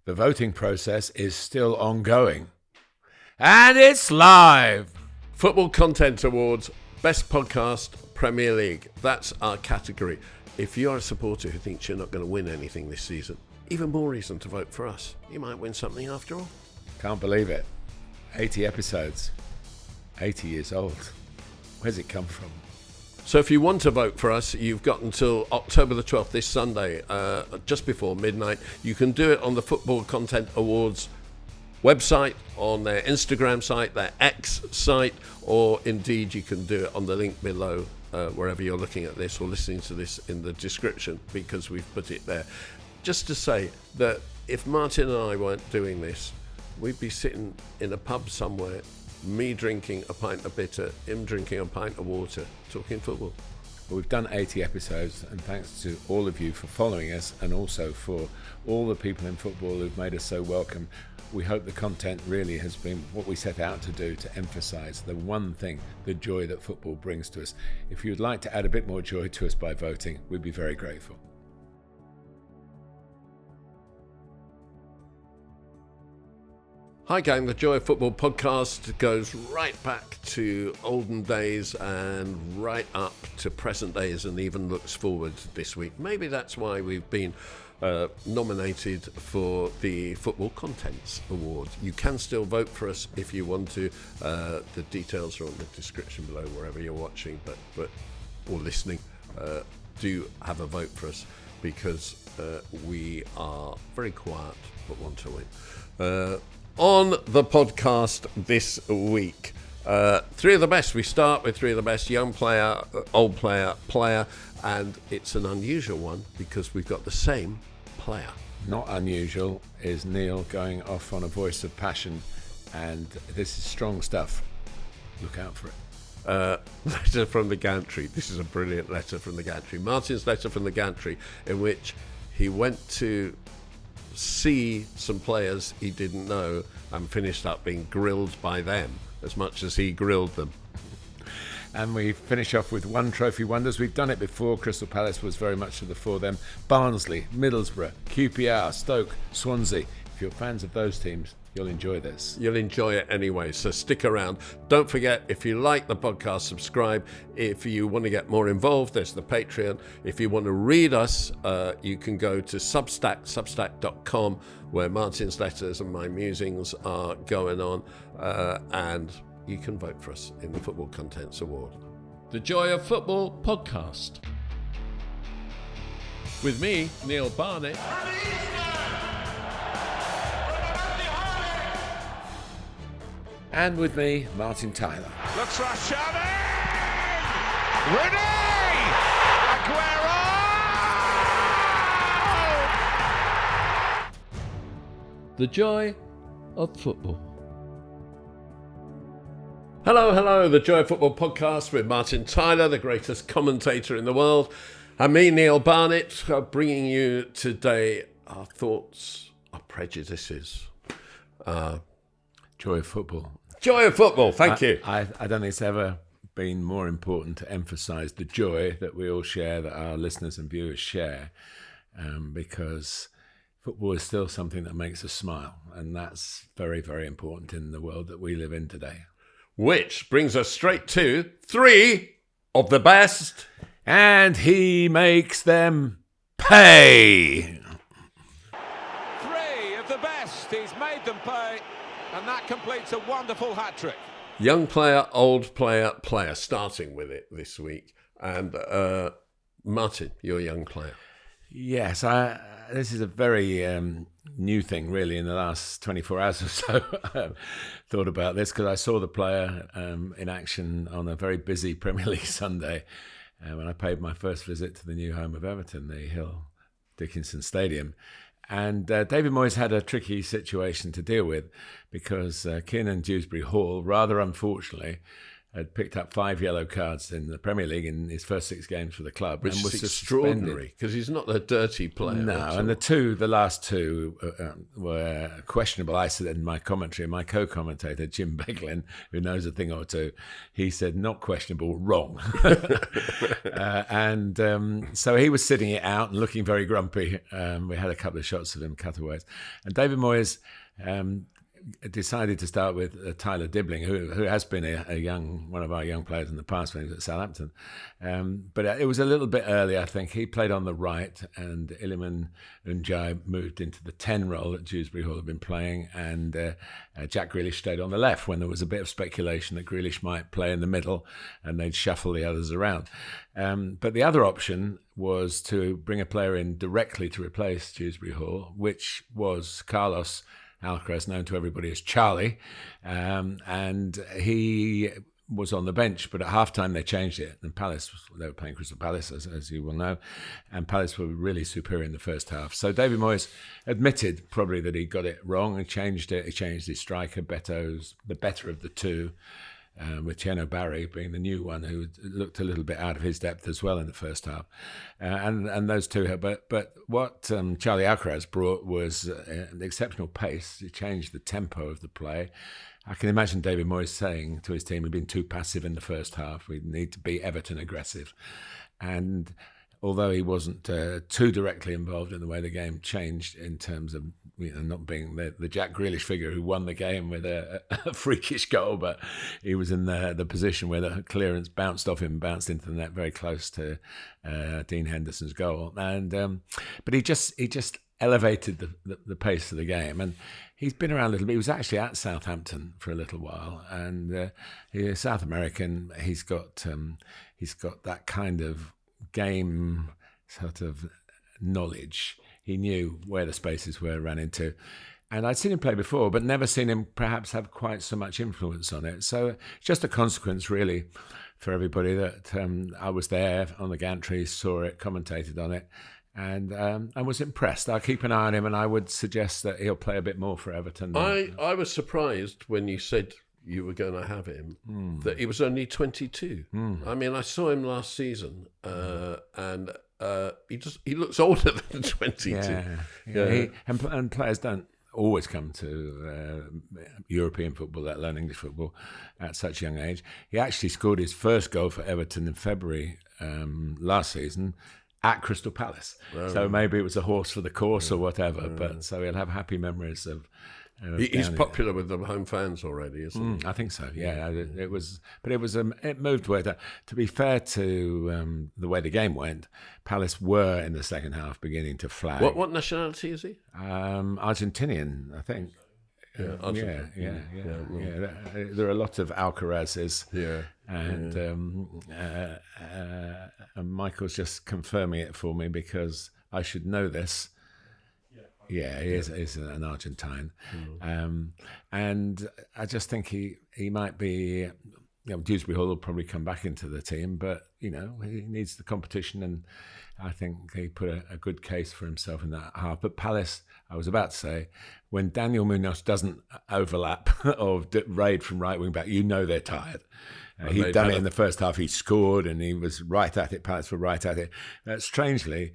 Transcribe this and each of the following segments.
The voting process is still ongoing. And it's live! Football Content Awards, Best Podcast, Premier League. That's our category. If you're a supporter who thinks you're not going to win anything this season, even more reason to vote for us. You might win something after all. Can't believe it. 80 episodes. 80 years old. Where's it come from? So if you want to vote for us, you've got until October the 12th, this Sunday, just before midnight. You can do it on the Football Content Awards website, on their Instagram site, their X site, or indeed you can do it on the link below, wherever you're looking at this or listening to this, in the description, because we've put it there. Just to say that if Martin and I weren't doing this, we'd be sitting in a pub somewhere, me drinking a pint of bitter, him drinking a pint of water, talking football. Well, we've done 80 episodes, and thanks to all of you for following us, and also for all the people in football who've made us so welcome. We hope the content really has been what we set out to do, to emphasise the one thing, the joy that football brings to us. If you'd like to add a bit more joy to us by voting, we'd be very grateful. Hi gang, the Joy of Football podcast goes right back to olden days and right up to present days, and even looks forward this week. Maybe that's why we've been nominated for the Football Contents Award. You can still vote for us if you want to. The details are on the description below wherever you're watching, but or listening. Do have a vote for us, because we are very quiet but want to win. On the podcast this week, three of the best. We start with three of the best: young player, old player, and it's an unusual one because we've got the same player. Not unusual is Neil going off on a voice of passion, and this is strong stuff. Look out for it. Letter from the gantry. This is a brilliant letter from the gantry. Martin's letter from the gantry, in which he went to see some players he didn't know and finished up being grilled by them as much as he grilled them. And we finish off with one trophy wonders. We've done it before. Crystal Palace was very much to the fore then. Barnsley, Middlesbrough, QPR, Stoke, Swansea. If you're fans of those teams, you'll enjoy this. You'll enjoy it anyway, so stick around. Don't forget, if you like the podcast, subscribe. If you want to get more involved, there's the Patreon. If you want to read us, you can go to substack.com, where Martin's letters and my musings are going on, and you can vote for us in the Football Contents Award. The Joy of Football podcast. With me, Neil Barnett. And with me, Martin Tyler. Looks like Xavi! Rooney! Aguero! The Joy of Football. Hello, the Joy of Football podcast with Martin Tyler, the greatest commentator in the world, and me, Neil Barnett, bringing you today our thoughts, our prejudices. Joy of football. Joy of football, thank you. I don't think it's ever been more important to emphasise the joy that we all share, that our listeners and viewers share, because football is still something that makes us smile, and that's very, very important in the world that we live in today. Which brings us straight to three of the best. And he makes them pay. Three of the best. He's made them pay, and that completes a wonderful hat-trick. Young player, old player, starting with it this week. And Martin, you're a young player. Yes, this is a very new thing, really, in the last 24 hours or so. Thought about this because I saw the player in action on a very busy Premier League Sunday when I paid my first visit to the new home of Everton, the Hill Dickinson Stadium. And David Moyes had a tricky situation to deal with because Kiernan Dewsbury Hall, rather unfortunately, had picked up 5 yellow cards in the Premier League in his first 6 games for the club, which and was is extraordinary because he's not a dirty player. No, and the last two were questionable. I said in my commentary, my co-commentator Jim Beglin, who knows a thing or two, he said not questionable, wrong. So he was sitting it out and looking very grumpy. We had a couple of shots of him, cutaways, and David Moyes decided to start with Tyler Dibbling, who has been one of our young players in the past when he was at Southampton. But it was a little bit early, I think. He played on the right, and Iliman Njai moved into the 10 role that Dewsbury Hall had been playing, and Jack Grealish stayed on the left when there was a bit of speculation that Grealish might play in the middle and they'd shuffle the others around. But the other option was to bring a player in directly to replace Dewsbury Hall, which was Carlos Alcaraz, known to everybody as Charlie, and he was on the bench, but at halftime they changed it, and they were playing Crystal Palace, as you will know, and Palace were really superior in the first half. So David Moyes admitted probably that he got it wrong and changed it. He changed his striker. Beto's the better of the two, with Tieno Barry being the new one, who looked a little bit out of his depth as well in the first half, and those two. But what Charlie Alcaraz brought was an exceptional pace. He changed the tempo of the play. I can imagine David Moyes saying to his team, "We've been too passive in the first half. We need to be Everton aggressive." And although he wasn't too directly involved in the way the game changed in terms of not being the Jack Grealish figure who won the game with a freakish goal, but he was in the position where the clearance bounced off him, bounced into the net very close to Dean Henderson's goal. And but he just elevated the pace of the game, and he's been around a little bit. He was actually at Southampton for a little while, and he's South American. He's got that kind of game sort of knowledge. He knew where the spaces were ran into. And I'd seen him play before, but never seen him perhaps have quite so much influence on it. So it's just a consequence, really, for everybody that I was there on the gantry, saw it, commentated on it, and I was impressed. I'll keep an eye on him, and I would suggest that he'll play a bit more for Everton. I was surprised when you said you were going to have him, that he was only 22. I mean, I saw him last season, and he looks older than 22. Yeah. And players don't always come to European football, let alone English football, at such a young age. He actually scored his first goal for Everton in February last season at Crystal Palace. So maybe it was a horse for the course or whatever. But so he'll have happy memories of. He's popular with the home fans already, isn't he? I think so. Yeah, it was, but it moved where. To be fair to the way the game went, Palace were in the second half beginning to flag. What nationality is he? Argentinian, I think. Yeah. There are a lot of Alcarazes. And Michael's just confirming it for me because I should know this. Yeah, he is an Argentine. And I just think he might be, Dewsbury Hall will probably come back into the team, but, he needs the competition, and I think he put a good case for himself in that half. But Palace, I was about to say, when Daniel Munoz doesn't overlap or raid from right wing back, they're tired. He'd done it in the first half, he scored, and he was right at it, Palace were right at it. Strangely,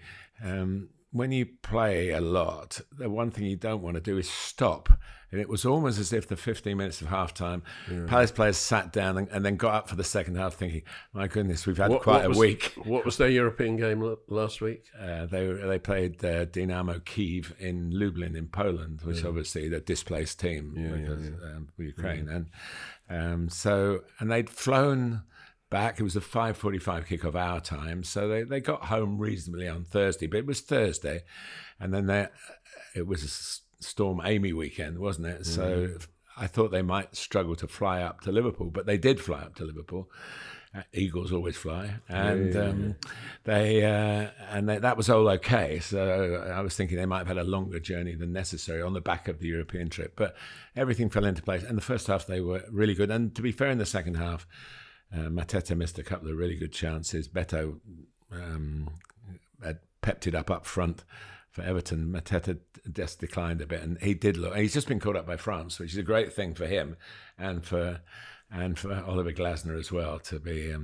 when you play a lot, the one thing you don't want to do is stop. And it was almost as if the 15 minutes of half-time, Palace players sat down and then got up for the second half thinking, my goodness, we've had quite a week. What was their European game last week? They played Dynamo Kyiv in Lublin in Poland, which obviously the displaced team with Ukraine. And and they'd flown back. It was a 5:45 kickoff our time, so they got home reasonably on Thursday. But it was Thursday, and then it was a Storm Amy weekend, wasn't it? So I thought they might struggle to fly up to Liverpool, but they did fly up to Liverpool. Eagles always fly, and that was all okay. So I was thinking they might have had a longer journey than necessary on the back of the European trip, but everything fell into place. And the first half they were really good, and to be fair, in the second half, Mateta missed a couple of really good chances. Beto had pepped it up front for Everton. Mateta just declined a bit, and he did look. He's just been caught up by France, which is a great thing for him and for and for Oliver Glasner as well to be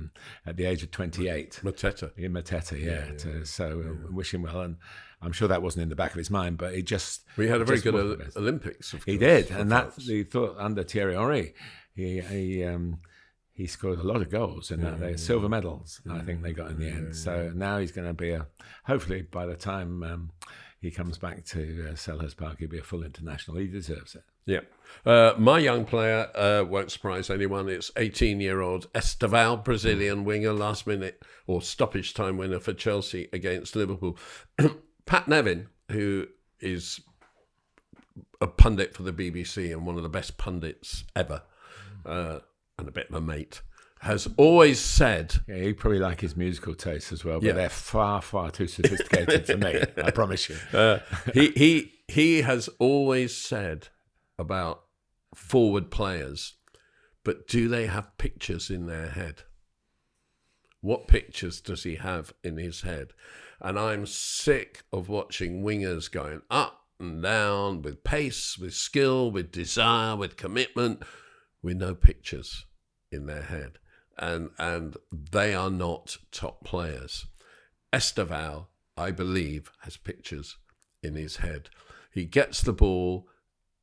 at the age of 28. Mateta. Yeah, Mateta, wish him well. And I'm sure that wasn't in the back of his mind, but he just... We had a very good Olympics, of course. He did, and that he thought under Thierry Henry, he scored a lot of goals in that. They're silver medals, I think they got in the end. So now he's going to be hopefully by the time he comes back to Selhurst Park, he'll be a full international. He deserves it. Yeah. My young player won't surprise anyone. It's 18-year-old Estêvão, Brazilian winger, last minute or stoppage time winner for Chelsea against Liverpool. Pat Nevin, who is a pundit for the BBC and one of the best pundits ever, and a bit of a mate, has always said... Yeah, he'd probably like his musical taste as well, but they're far, far too sophisticated for me, I promise you. He has always said about forward players, but do they have pictures in their head? What pictures does he have in his head? And I'm sick of watching wingers going up and down with pace, with skill, with desire, with commitment, with no pictures in their head. And they are not top players. Estêvão, I believe, has pictures in his head. He gets the ball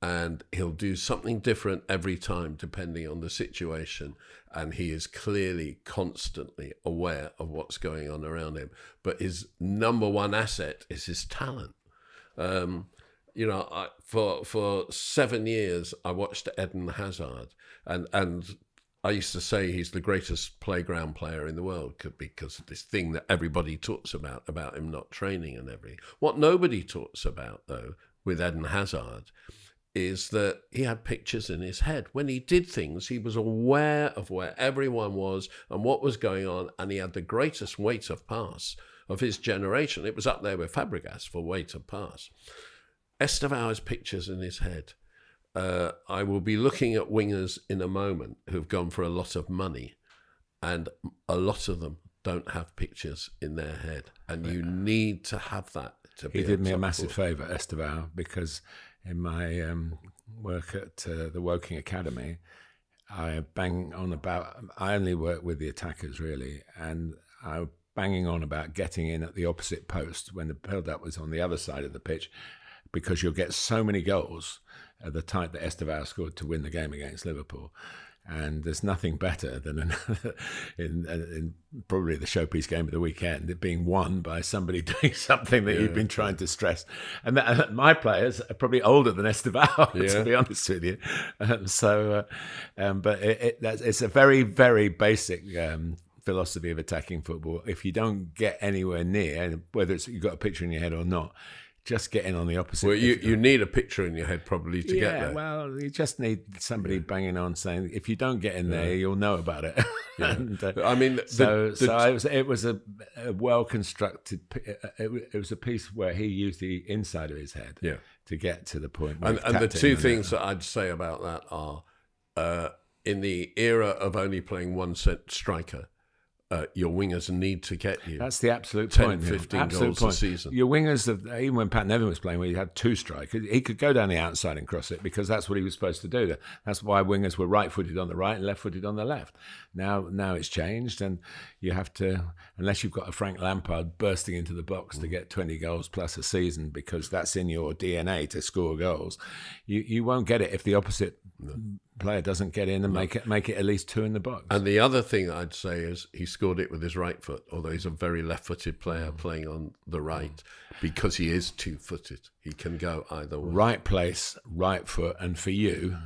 and he'll do something different every time depending on the situation, and he is clearly constantly aware of what's going on around him. But his number one asset is his talent. For 7 years I watched Eden Hazard, and I used to say he's the greatest playground player in the world because of this thing that everybody talks about him not training and everything. What nobody talks about, though, with Eden Hazard is that he had pictures in his head. When he did things, he was aware of where everyone was and what was going on, and he had the greatest weight of pass of his generation. It was up there with Fabregas for weight of pass. Estêvão has pictures in his head. I will be looking at wingers in a moment who've gone for a lot of money, and a lot of them don't have pictures in their head, and you need to have that to be. He did me a massive favour, Estêvão, because in my work at the Woking Academy, I only work with the attackers really, and I was banging on about getting in at the opposite post when the build-up was on the other side of the pitch, because you'll get so many goals at the type that Estêvão scored to win the game against Liverpool. And there's nothing better than in probably the showpiece game of the weekend, it being won by somebody doing something that you've been trying to stress. And my players are probably older than Estêvão, to be honest with you. But it's a very, very basic philosophy of attacking football. If you don't get anywhere near, whether you've got a picture in your head or not, just get in on the opposite. Well, you need a picture in your head probably to get there. Well, you just need somebody banging on saying, if you don't get in there, you'll know about it. And, I mean, it was a well-constructed, it was a piece where he used the inside of his head to get to the point. And the two things that I'd say about that are, in the era of only playing one set striker, your wingers need to get you. That's the absolute 10, point. 15 goals a season. Your wingers, even when Pat Nevin was playing, where he had two strikers, he could go down the outside and cross it because that's what he was supposed to do. That's why wingers were right-footed on the right and left-footed on the left. Now it's changed, and you have to, unless you've got a Frank Lampard bursting into the box to get 20 goals plus a season because that's in your DNA to score goals, you won't get it if the opposite player doesn't get in and make it at least two in the box. And the other thing I'd say is he scored it with his right foot, although he's a very left-footed player playing on the right, because he is two-footed. He can go either way. Right place, right foot, and for you,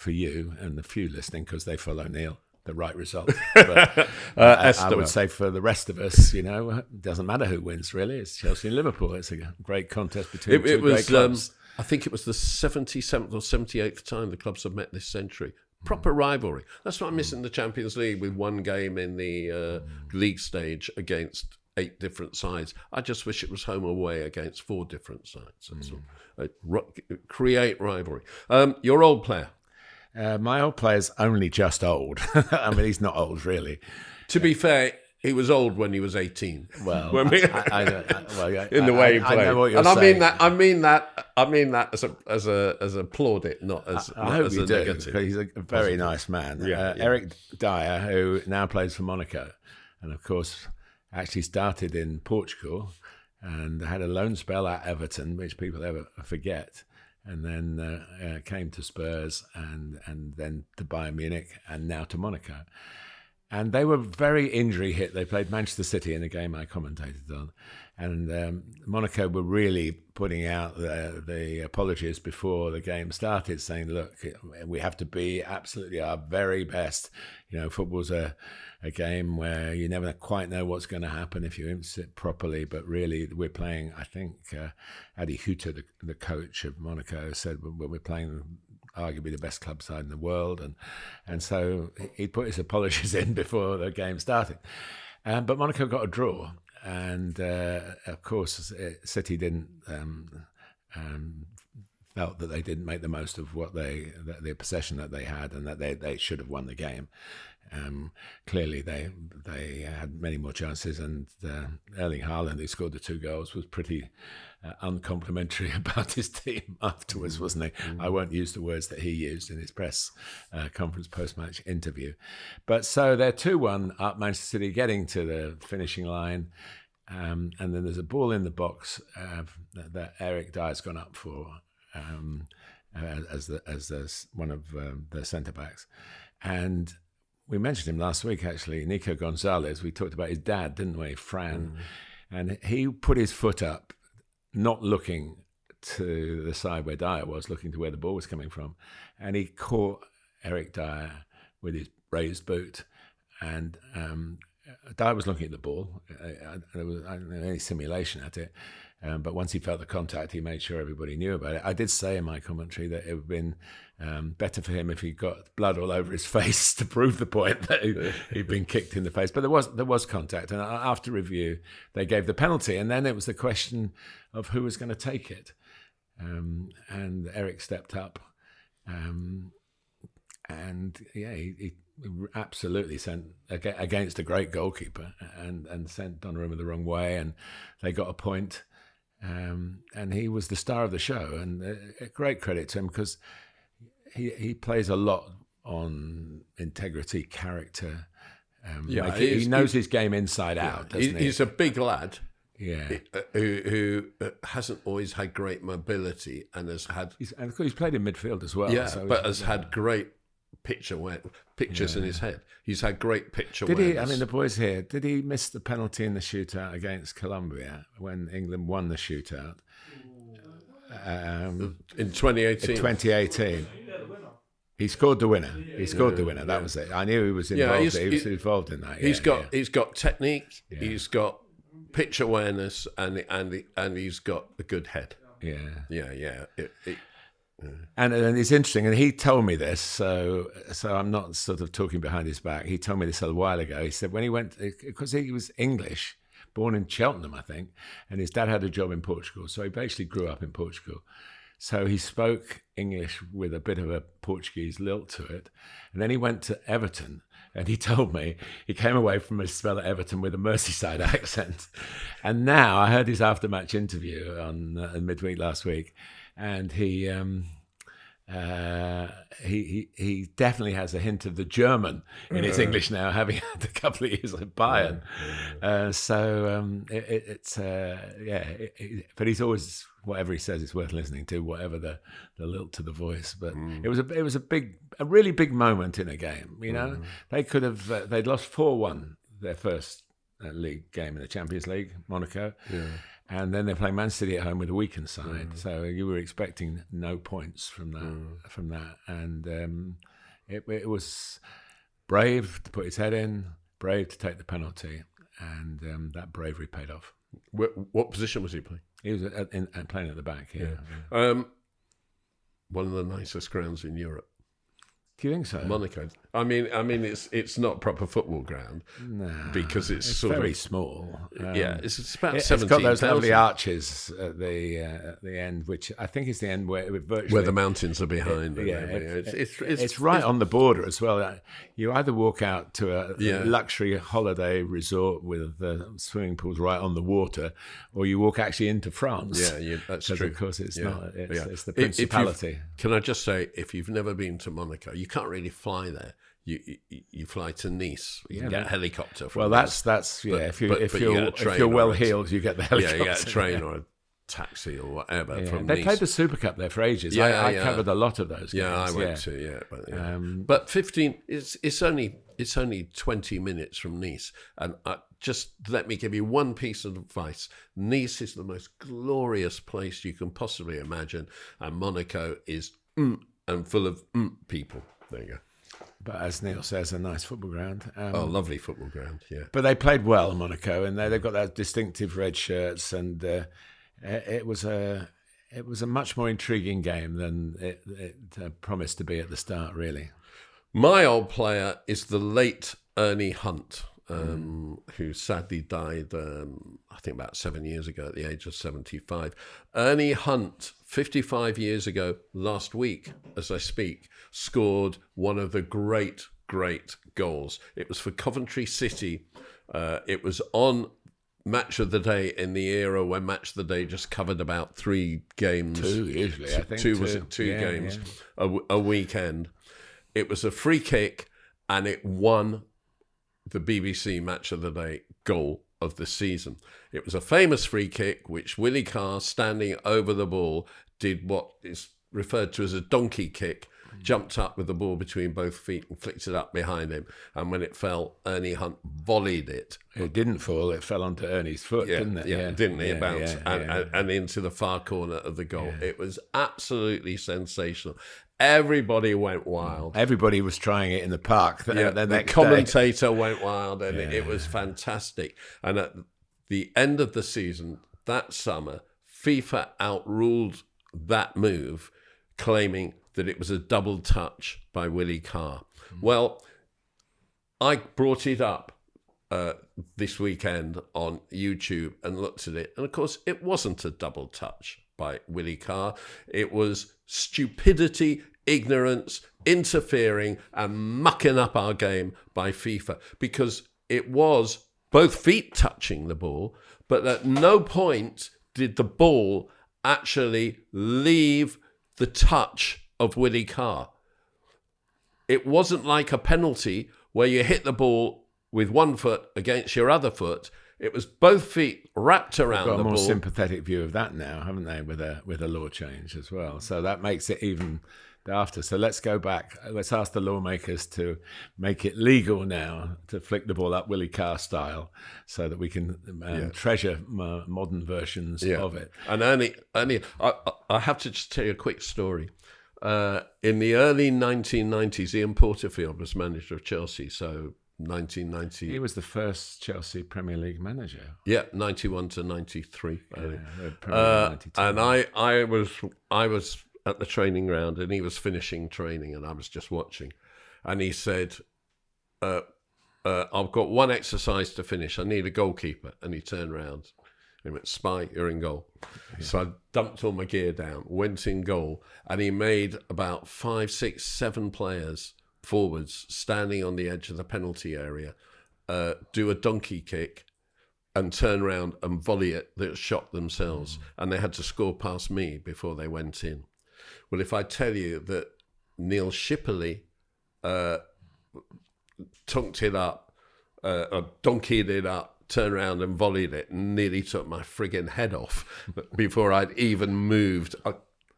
and the few listening, because they follow Neil, the right result. But I would say for the rest of us, it doesn't matter who wins, really. It's Chelsea and Liverpool. It's a great contest between two great clubs. I think it was the 77th or 78th time the clubs have met this century. Proper rivalry. That's what I'm missing the Champions League, with one game in the league stage against 8 different sides. I just wish it was home away against 4 different sides. That's all. Create rivalry. Your old player. My old player's only just old. I mean, he's not old, really. To be fair, he was old when he was 18. Well, in the way he played. I know what you're and saying. I mean that as a plaudit, not as I hope as you a do, negative. because he's a very nice man. Yeah. Eric Dier, who now plays for Monaco, and of course actually started in Portugal and had a loan spell at Everton, which people ever forget, and then came to Spurs and then to Bayern Munich and now to Monaco. And they were very injury hit. They played Manchester City in a game I commentated on. And Monaco were really putting out the apologies before the game started, saying, look, we have to be absolutely our very best. Football's a game where you never quite know what's going to happen if you don't sit properly. But really, we're playing, I think, Adi Hutter, the coach of Monaco, said, well, we're playing arguably the best club side in the world, and so he put his apologies in before the game started. But Monaco got a draw, and of course City didn't felt that they didn't make the most of the possession that they had, and that they should have won the game. Clearly they had many more chances, and Erling Haaland, who scored the 2 goals, was pretty uncomplimentary about his team afterwards, wasn't he? I won't use the words that he used in his press conference post-match interview. But so they're 2-1 up, Manchester City getting to the finishing line, and then there's a ball in the box that Eric Dier's gone up for as one of the centre-backs. And we mentioned him last week, actually, Nico Gonzalez. We talked about his dad, didn't we, Fran? And he put his foot up, not looking to the side where Dier was, looking to where the ball was coming from. And he caught Eric Dier with his raised boot. And Dier was looking at the ball. There was any simulation at it. But once he felt the contact, he made sure everybody knew about it. I did say in my commentary that it would have been better for him if he got blood all over his face to prove the point that he'd been kicked in the face. But there was contact, and after review, they gave the penalty, and then it was the question of who was going to take it. And Eric stepped up, and he absolutely sent against a great goalkeeper, and sent Donnarumma the wrong way, and they got a point. And he was the star of the show, and a great credit to him, because he plays a lot on integrity, character. He knows his game inside out, doesn't he? He's a big lad, who hasn't always had great mobility, and has had. And of course, he's played in midfield as well. Yeah, so but has had great pictures in his head. He's had great picture awareness. Did he? I mean, the boys here. Did he miss the penalty in the shootout against Colombia when England won the shootout? In 2018. In 2018. He scored the winner. That was it. I knew he was involved. He was involved in that. He's got technique. Yeah. He's got pitch awareness, and he's got a good head. Yeah. And it's interesting, and he told me this, so I'm not sort of talking behind his back. He told me this a while ago. He said when he went, because he was English, born in Cheltenham, I think, and his dad had a job in Portugal, so he basically grew up in Portugal. So he spoke English with a bit of a Portuguese lilt to it. And then he went to Everton, and he told me he came away from his spell at Everton with a Merseyside accent. And now I heard his after-match interview on midweek last week, and he definitely has a hint of the German in his English now, having had a couple of years at Bayern. But he's always, whatever he says is worth listening to, whatever the lilt to the voice. But it was a really big moment in a game. They could have they'd lost 4-1 their first league game in the Champions League, Monaco. Yeah. And then they're playing Man City at home with a weakened side, so you were expecting no points from that. And it was brave to put his head in, brave to take the penalty, and that bravery paid off. What position was he playing? He was playing at the back. Yeah. One of the nicest grounds in Europe. Do you think so? Monaco. I mean, it's not proper football ground because it's sort very of small. it's about It's 17,000. got those lovely arches at the end, which I think is the end where it virtually where the mountains are behind. It's right on the border as well. You either walk out to a luxury holiday resort with the swimming pools right on the water, or you walk actually into France. Yeah, that's true. Of course, it's not. It's the principality. Can I just say, if you've never been to Monaco, you can't really fly there. You fly to Nice. You can get a helicopter. From Nice. That's If you're well heeled, you get the helicopter. Yeah, you get a train or a taxi or whatever from They Nice. played the Super Cup there for ages. I covered a lot of those games. Yeah, I went to. But 15. It's only 20 minutes from Nice, and just let me give you one piece of advice. Nice is the most glorious place you can possibly imagine, and Monaco is and full of people. There you go. But as Neil says, a nice football ground. Lovely football ground, yeah. But they played well, Monaco, and they've got those distinctive red shirts, and it was a much more intriguing game than it promised to be at the start, really. My old player is the late Ernie Hunt, who sadly died, I think about 7 years ago at the age of 75. Ernie Hunt, 55 years ago, last week, as I speak, scored one of the great goals. It was for Coventry City. It was on Match of the Day in the era when Match of the Day just covered about 3 games. 2 usually, I think. Two games a weekend. It was a free kick, and it won the BBC Match of the Day goal of the season. It was a famous free kick, which Willie Carr, standing over the ball, did what is referred to as a donkey kick, jumped up with the ball between both feet and flicked it up behind him. And when it fell, Ernie Hunt volleyed it. It didn't fall, it fell onto Ernie's foot, didn't it? Yeah, didn't it? It bounced and into the far corner of the goal. Yeah. It was absolutely sensational. Everybody went wild. Everybody was trying it in the park. The commentator went wild, and it was fantastic. And at the end of the season, that summer, FIFA outruled that move, claiming that it was a double touch by Willie Carr. Well, I brought it up this weekend on YouTube and looked at it. And of course, it wasn't a double touch by Willie Carr. It was stupidity, ignorance, interfering and mucking up our game by FIFA, because it was both feet touching the ball, but at no point did the ball actually leave the touch of Willie Carr. It wasn't like a penalty where you hit the ball with one foot against your other foot. It was both feet wrapped around the ball. Got a more sympathetic view of that now, haven't they, with a law change as well? So that makes it even after. So let's go back. Let's ask the lawmakers to make it legal now to flick the ball up Willie Carr style, so that we can treasure modern versions of it. And Ernie, I have to just tell you a quick story. In the early 1990s, Ian Porterfield was manager of Chelsea, so 1990. He was the first Chelsea Premier League manager. Yeah, 91 to 93. And I was at the training ground, and he was finishing training, and I was just watching. And he said, I've got one exercise to finish. I need a goalkeeper. And he turned around. He went, Spy, you're in goal. Yeah. So I dumped all my gear down, went in goal, and he made about 5, 6, 7 players forwards standing on the edge of the penalty area do a donkey kick and turn around and volley it that shot themselves. And they had to score past me before they went in. Well, if I tell you that Neil Shipperley tonked it up, donkeyed it up, turned around and volleyed it, and nearly took my friggin' head off before I'd even moved.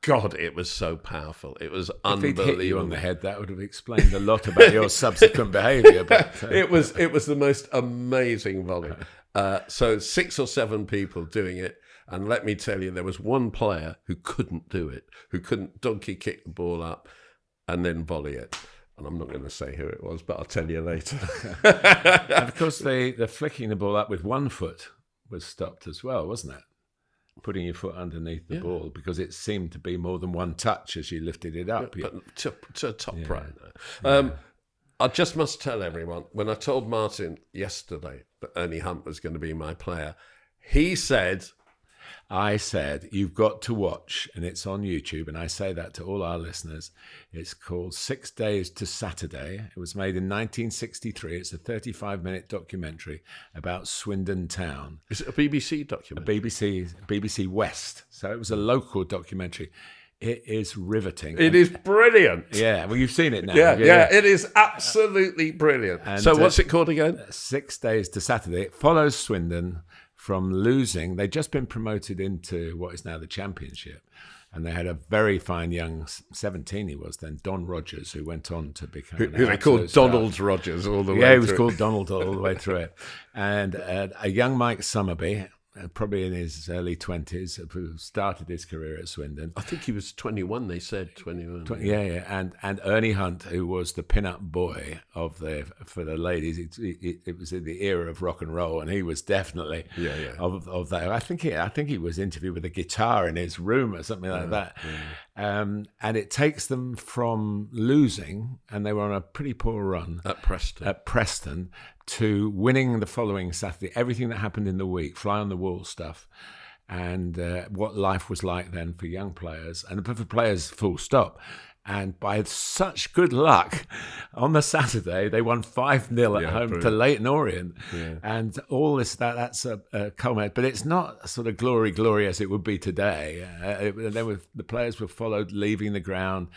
God, it was so powerful. It was unbelievable. If he'd hit you on the head, that would have explained a lot about your subsequent behaviour. But it was the most amazing volley. So 6 or 7 people doing it. And let me tell you, there was one player who couldn't do it, who couldn't donkey kick the ball up and then volley it. And I'm not going to say who it was, but I'll tell you later. And of course, the flicking the ball up with one foot was stopped as well, wasn't it? Putting your foot underneath the ball, because it seemed to be more than one touch as you lifted it up. But to top right. I just must tell everyone, when I told Martin yesterday that Ernie Hunt was going to be my player, he said... I said, you've got to watch, and it's on YouTube, and I say that to all our listeners. It's called 6 Days to Saturday. It was made in 1963. It's a 35-minute documentary about Swindon town. Is it a BBC documentary? BBC West. So it was a local documentary. It is riveting. It is brilliant. Yeah, well, you've seen it now. Yeah, it is absolutely brilliant. And, so what's it called again? 6 Days to Saturday. It follows Swindon from losing. They'd just been promoted into what is now the Championship. And they had a very fine young, 17 he was then, Don Rogers, who went on to become who they called Donald Rogers all the way through. Yeah, he was called Donald all the way through it. And a young Mike Summerby, probably in his early 20s, who started his career at Swindon. I think he was 21, they said 21. Yeah. And Ernie Hunt, who was the pin-up boy for the ladies. It was in the era of rock and roll, and he was definitely of that. I think he was interviewed with a guitar in his room or something like that. Yeah. And it takes them from losing, and they were on a pretty poor run at Preston, to winning the following Saturday. Everything that happened in the week, fly on the wall stuff, and what life was like then for young players, and for players full stop. And by such good luck, on the Saturday, they won 5-0 at home to Leyton Orient. Yeah. And all this, that's a culminate. But it's not sort of glory as it would be today. The players were followed leaving the ground,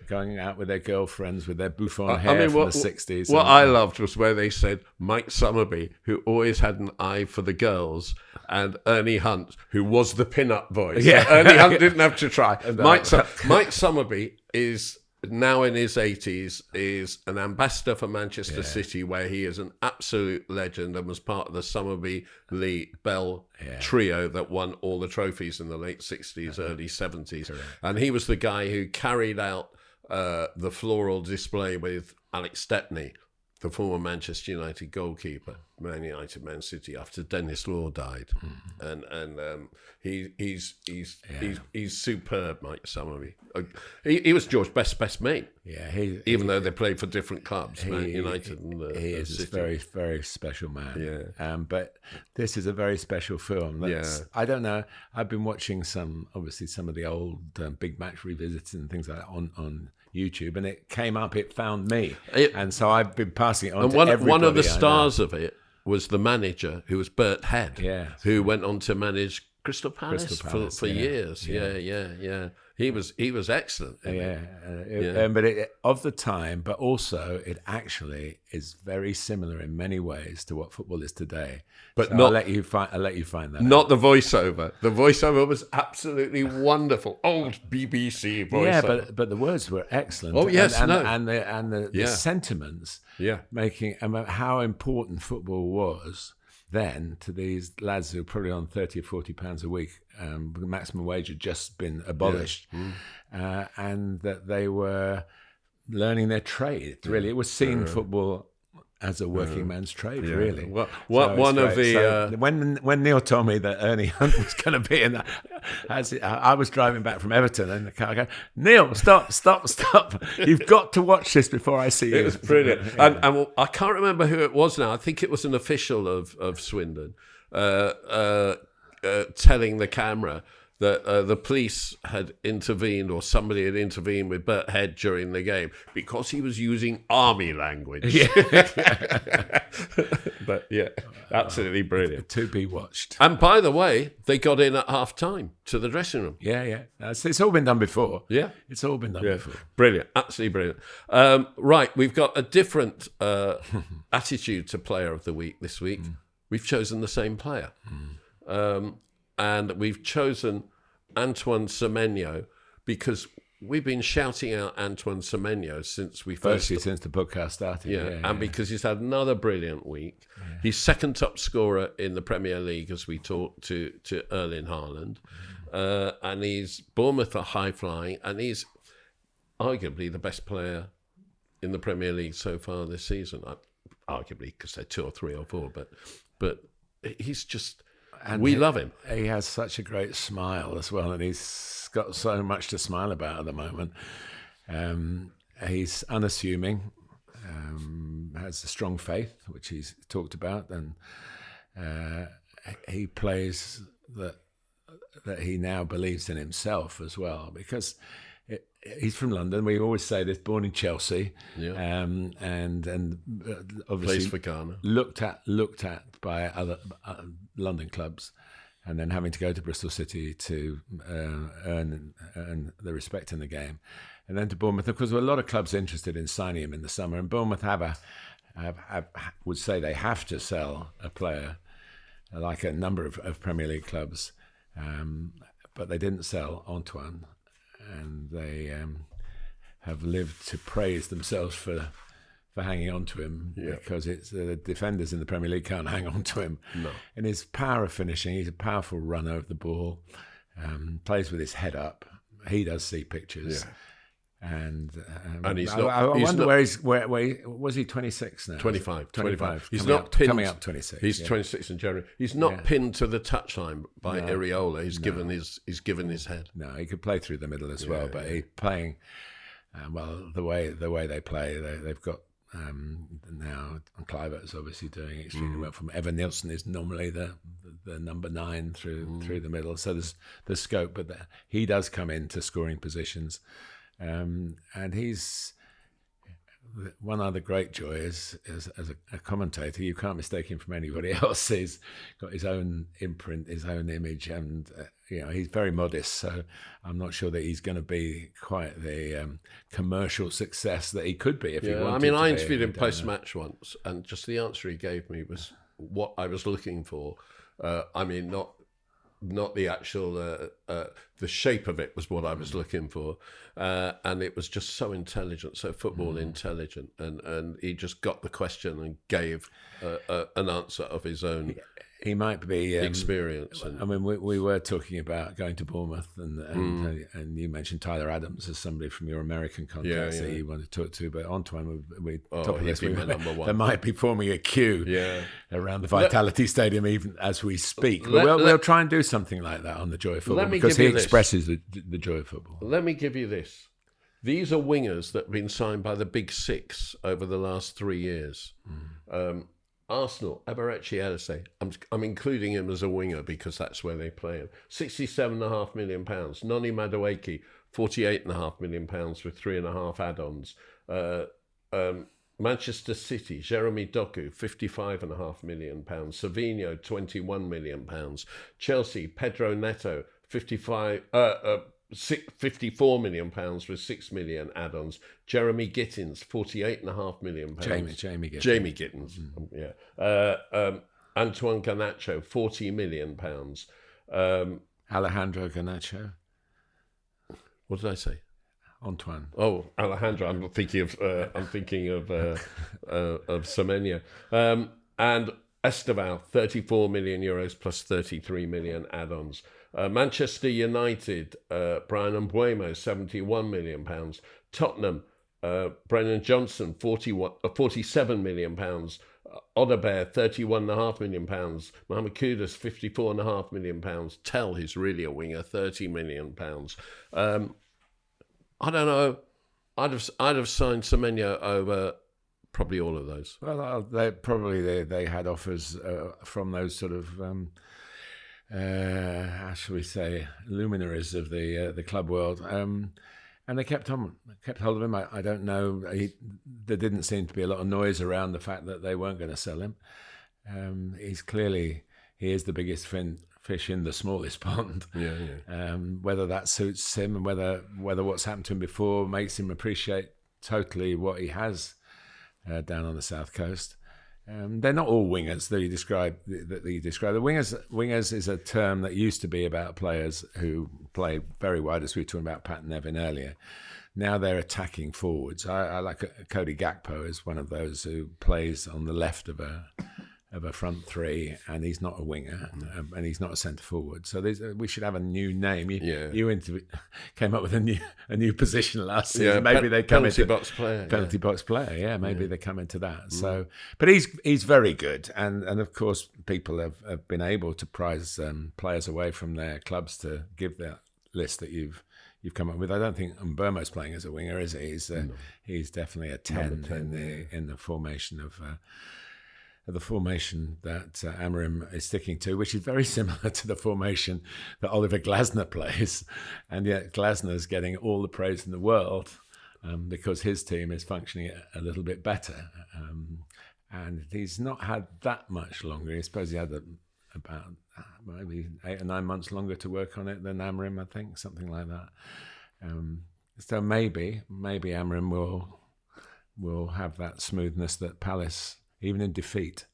going out with their girlfriends with their bouffant hair from the 60s. What I loved was where they said Mike Summerby, who always had an eye for the girls, and Ernie Hunt, who was the pin-up boy. Yeah. So Ernie Hunt didn't have to try. Mike Summerby is now in his 80s, is an ambassador for Manchester City, where he is an absolute legend and was part of the Summerby, Lee, Bell trio that won all the trophies in the late 60s, early 70s. Correct. And he was the guy who carried out the floral display with Alex Stepney, the former Manchester United goalkeeper, Man United, Man City, after Dennis Law died, and he's superb, Mike Summerby. He was George's best mate. Yeah, even though they played for different clubs, Man United and he is City. a very, very special man. Yeah, but this is a very special film. I don't know. I've been watching some of the old Big Match revisits and things like that on YouTube, and it came up. It found me, and so I've been passing it on to everybody. One of the stars of it was the manager, who was Bert Head, who went on to manage Crystal Palace for years. Yeah. He was excellent. But of the time, but also it actually is very similar in many ways to what football is today. But so I'll let you find that. Not the voiceover. The voiceover was absolutely wonderful. Old BBC voiceover. Yeah, but the words were excellent. Oh yes, and the sentiments. Yeah, making how important football was then to these lads who were probably on £30 or £40 a week. The maximum wage had just been abolished, and that they were learning their trade. Really, it was seeing football as a working man's trade. Really, when Neil told me that Ernie Hunt was going to be in that, I was driving back from Everton, and the car, I go, Neil, stop! You've got to watch this before I see you. It was brilliant, and I can't remember who it was now. I think it was an official of Swindon. Telling the camera that the police had intervened, or somebody had intervened with Bert Head during the game because he was using army language. But absolutely brilliant. To be watched. And by the way, they got in at half time to the dressing room. Yeah. It's all been done before. Yeah. It's all been done before. Brilliant. Absolutely brilliant. Right, we've got a different attitude to player of the week this week. We've chosen the same player. And we've chosen Antoine Semenyo because we've been shouting out Antoine Semenyo since the podcast started. And because he's had another brilliant week. Yeah. He's second top scorer in the Premier League, as we talked to Erling Haaland. And he's Bournemouth are high flying, and he's arguably the best player in the Premier League so far this season. Arguably, because they're 2 or 3 or 4, but he's just... And we love him. He has such a great smile as well, and he's got so much to smile about at the moment. He's unassuming. has a strong faith, which he's talked about, and he plays that he now believes in himself as well, because he's from London. We always say this, born in Chelsea, and obviously plays for Ghana. Looked at by other London clubs, and then having to go to Bristol City to earn the respect in the game, and then to Bournemouth. Of course, there were a lot of clubs interested in signing him in the summer, and Bournemouth would say they have to sell a player, like a number of Premier League clubs, but they didn't sell Antoine, and they have lived to praise themselves for hanging on to him, because it's the defenders in the Premier League can't hang on to him. No. And his power of finishing, he's a powerful runner of the ball, plays with his head up. He does see pictures. Yeah. And he's not. I wonder where was he 26 now? 25. He's coming up 26. He's 26 in January. He's not pinned to the touchline by Areola. He's given his head. No, he could play through the middle as well, but he's playing the way they play. They've got now, and Kluivert's obviously doing extremely well. From Evan Nielsen is normally the number 9 through the middle, so there's scope, but he does come into scoring positions. And he's one other great joy is as a commentator, you can't mistake him from anybody else. He's got his own imprint, his own image, and he's very modest. So I'm not sure that he's going to be quite the commercial success that he could be if he wanted. I mean, to I be. interviewed him post-match once, and just the answer he gave me was what I was looking for. I mean, not the actual the shape of it was what I was looking for, and it was just so intelligent, so football intelligent, and he just got the question and gave an answer of his own. He might be experience. I mean, we were talking about going to Bournemouth, and you mentioned Tyler Adams as somebody from your American contacts that you want to talk to. But Antoine, top of this, they might be forming a queue around the Vitality Stadium even as we speak. But we'll try and do something like that on the Joy of Football, because he expresses the joy of football. Let me give you this. These are wingers that have been signed by the Big Six over the last 3 years. Arsenal, Eberechi Eze, I'm including him as a winger because that's where they play him. £67.5 million. Noni Madueke, £48.5 million with 3.5 add-ons. Manchester City, Jeremy Doku, £55.5 million. Semenyo, £21 million. Chelsea, Pedro Neto, £54 million with 6 million add-ons. Jeremy Gittins, £48.5 million. Jamie Gittins. Antoine Garnacho, £40 million. Alejandro Garnacho. What did I say? Antoine. Oh, Alejandro. I'm thinking of Semenyo. And Estêvão, €34 million plus 33 million add-ons. Manchester United, Brian Mbeumo, £71 million. Tottenham, Brennan Johnson, £47 million. Odebear, £31.5 million. Mohamed Kudus, £54.5 million. Tell, he's really a winger, £30 million. I don't know. I'd have signed Semenyo over probably all of those. Well, they had offers from those sort of how shall we say, luminaries of the club world, and they kept hold of him. I don't know. There didn't seem to be a lot of noise around the fact that they weren't going to sell him. He is the biggest fish in the smallest pond. Whether that suits him and whether what's happened to him before makes him appreciate totally what he has down on the south coast. They're not all wingers that you describe. The wingers is a term that used to be about players who play very wide, as we were talking about Pat Nevin earlier. Now they're attacking forwards. I like Cody Gakpo is one of those who plays on the left of a front three, and he's not a winger, and he's not a centre forward. So we should have a new name. You came up with a new position last season. Maybe they come into box player. Penalty box player. Yeah, maybe they come into that. So, but he's very good, and of course people have been able to prize players away from their clubs to give that list that you've you've come up with. I don't think Mbeumo's playing as a winger, is he? He's definitely a 10, in the formation of the formation that Amorim is sticking to, which is very similar to the formation that Oliver Glasner plays, and yet Glasner's getting all the praise in the world because his team is functioning a little bit better, and he's not had that much longer. I suppose he had about maybe 8 or 9 months longer to work on it than Amorim, I think, something like that. So maybe Amorim will have that smoothness that Palace, even in defeat,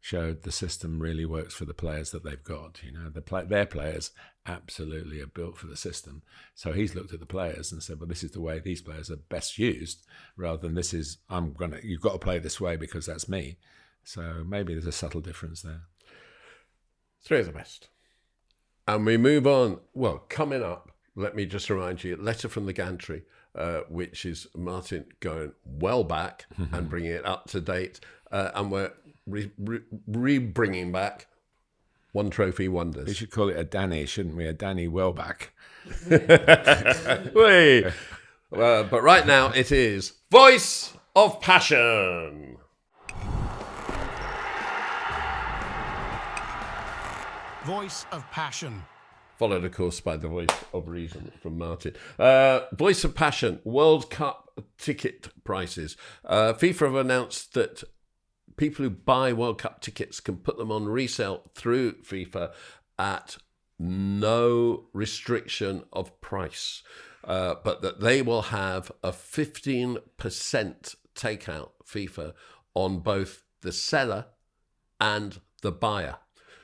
showed the system really works for the players that they've got. Their players absolutely are built for the system. So he's looked at the players and said, well, this is the way these players are best used, rather than you've got to play this way because that's me. So maybe there's a subtle difference there. 3 of the best. And we move on. Well, coming up, let me just remind you, letter from the gantry, which is Martin going well back and bringing it up to date. And we're bringing back One Trophy Wonders. We should call it a Danny, shouldn't we? A Danny Welbeck. But right now it is Voice of Passion. Voice of Passion. Followed, of course, by the Voice of Reason from Martin. Voice of Passion, World Cup ticket prices. FIFA have announced that people who buy World Cup tickets can put them on resale through FIFA at no restriction of price, but that they will have a 15% takeout, FIFA, on both the seller and the buyer.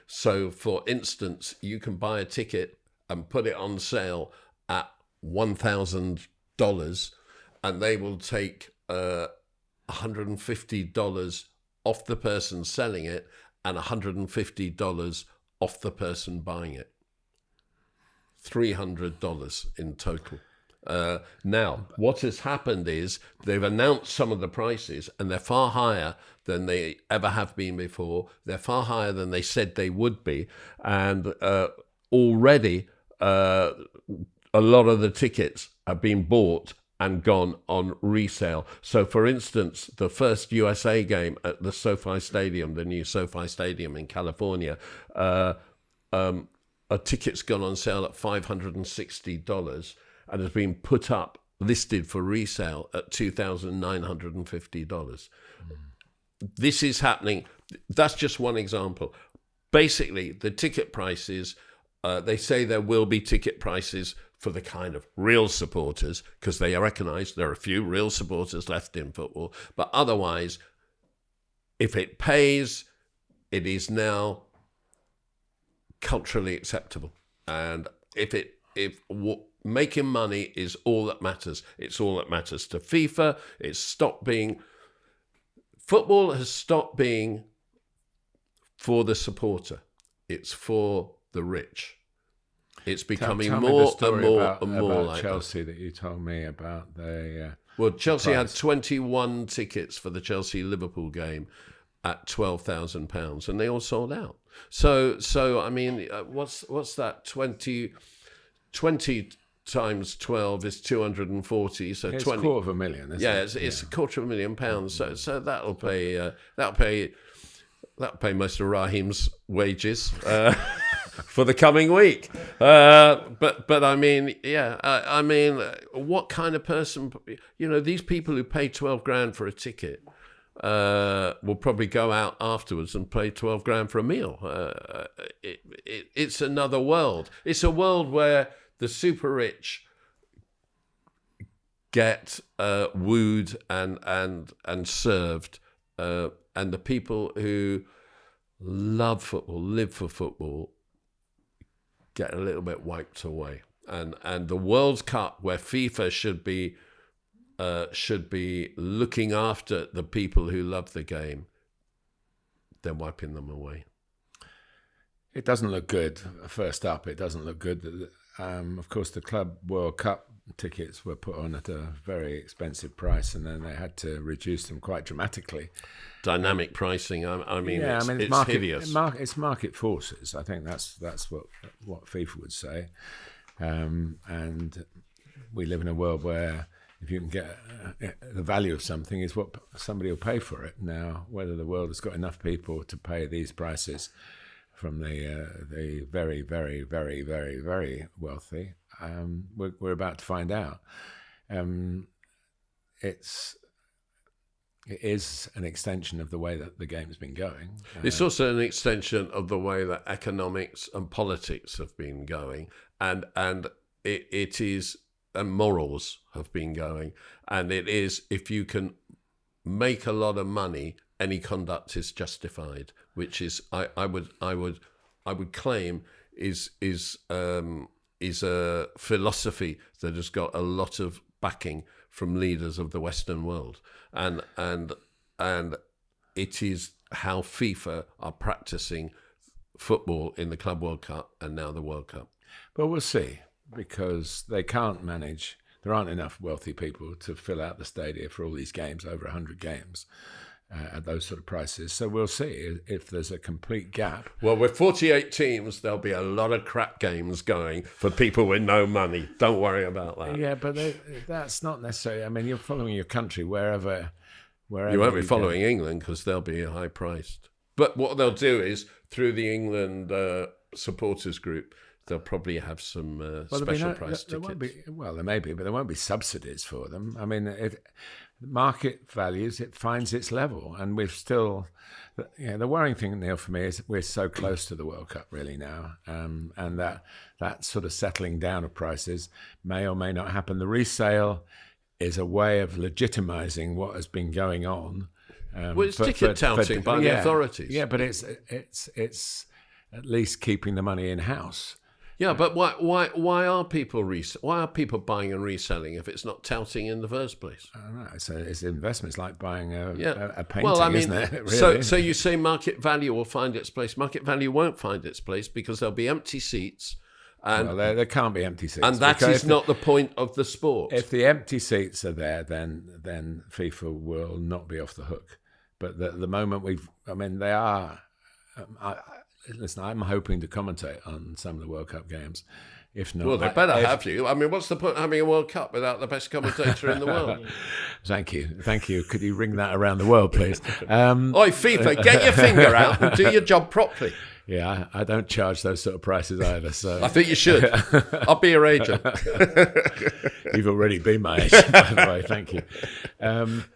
So, for instance, you can buy a ticket and put it on sale at $1,000, and they will take $150 off the person selling it and $150 off the person buying it. $300 in total. Now, what has happened is they've announced some of the prices, and they're far higher than they ever have been before. They're far higher than they said they would be. And already a lot of the tickets have been bought and gone on resale. So, for instance, the first USA game at the SoFi Stadium, the new SoFi Stadium in California, a ticket's gone on sale at $560 and has been put up, listed for resale at $2,950. This is happening. That's just one example. Basically, the ticket prices, they say there will be ticket prices for the kind of real supporters, because they recognise there are a few real supporters left in football. But otherwise, if it pays, it is now culturally acceptable. And if making money is all that matters, it's all that matters to FIFA. Football has stopped being for the supporter. It's for the rich. It's becoming more and more like Chelsea that you told me about. Well, Chelsea had 21 tickets for the Chelsea-Liverpool game at £12,000, and they all sold out. So I mean, what's that? 20 times 12 is 240. So it's 20. £250,000. Isn't it? It's £250,000. So that'll pay most of Raheem's wages for the coming week. But I mean, I mean, what kind of person? These people who pay $12,000 for a ticket will probably go out afterwards and pay $12,000 for a meal. It's another world. It's a world where the super rich get wooed and served, and the people who love football, live for football, get a little bit wiped away. And the World Cup, where FIFA should be looking after the people who love the game, they're wiping them away. It doesn't look good. First up, it doesn't look good. Of course, the Club World Cup tickets were put on at a very expensive price, and then they had to reduce them quite dramatically. Dynamic pricing. I mean, it's hideous. It's market forces. I think that's what FIFA would say. And we live in a world where if you can get the value of something is what somebody will pay for it. Now, whether the world has got enough people to pay these prices from the very, very, very, very, very wealthy, we're about to find out. It is an extension of the way that the game's been going. It's also an extension of the way that economics and politics have been going, and it is, and morals have been going. And it is, if you can make a lot of money, any conduct is justified, which is I would claim is a philosophy that has got a lot of backing from leaders of the Western world, and it is how FIFA are practicing football in the Club World Cup and now the World Cup. But we'll see, because they can't manage. There aren't enough wealthy people to fill out the stadia for all these games, over 100 games, at those sort of prices. So we'll see if there's a complete gap. Well, with 48 teams, there'll be a lot of crap games going for people with no money. Don't worry about that. Yeah, but that's not necessarily. I mean, you're following your country wherever you won't be following England because they'll be high priced. But what they'll do is, through the England supporters group, they'll probably have some special price tickets. There may be, but there won't be subsidies for them. I mean, if market values, it finds its level, and we've still. The worrying thing, Neil, for me is we're so close to the World Cup really now, and that sort of settling down of prices may or may not happen. The resale is a way of legitimising what has been going on. Well, it's ticket touting by the authorities. Yeah, but it's at least keeping the money in house. Yeah, but why are people buying and reselling if it's not touting in the first place? I don't know. It's investments like buying a painting, well, I mean, isn't it? Really? So you say market value will find its place. Market value won't find its place because there'll be empty seats. And there can't be empty seats. And that is not the point of the sport. If the empty seats are there, then FIFA will not be off the hook. But the moment they are. Listen, I'm hoping to commentate on some of the World Cup games. If not, well, they better have you. I mean, what's the point of having a World Cup without the best commentator in the world? Thank you. Could you ring that around the world, please? Oi, FIFA, get your finger out and do your job properly. Yeah, I don't charge those sort of prices either. So I think you should. I'll be your agent. You've already been my agent, by the way. Thank you.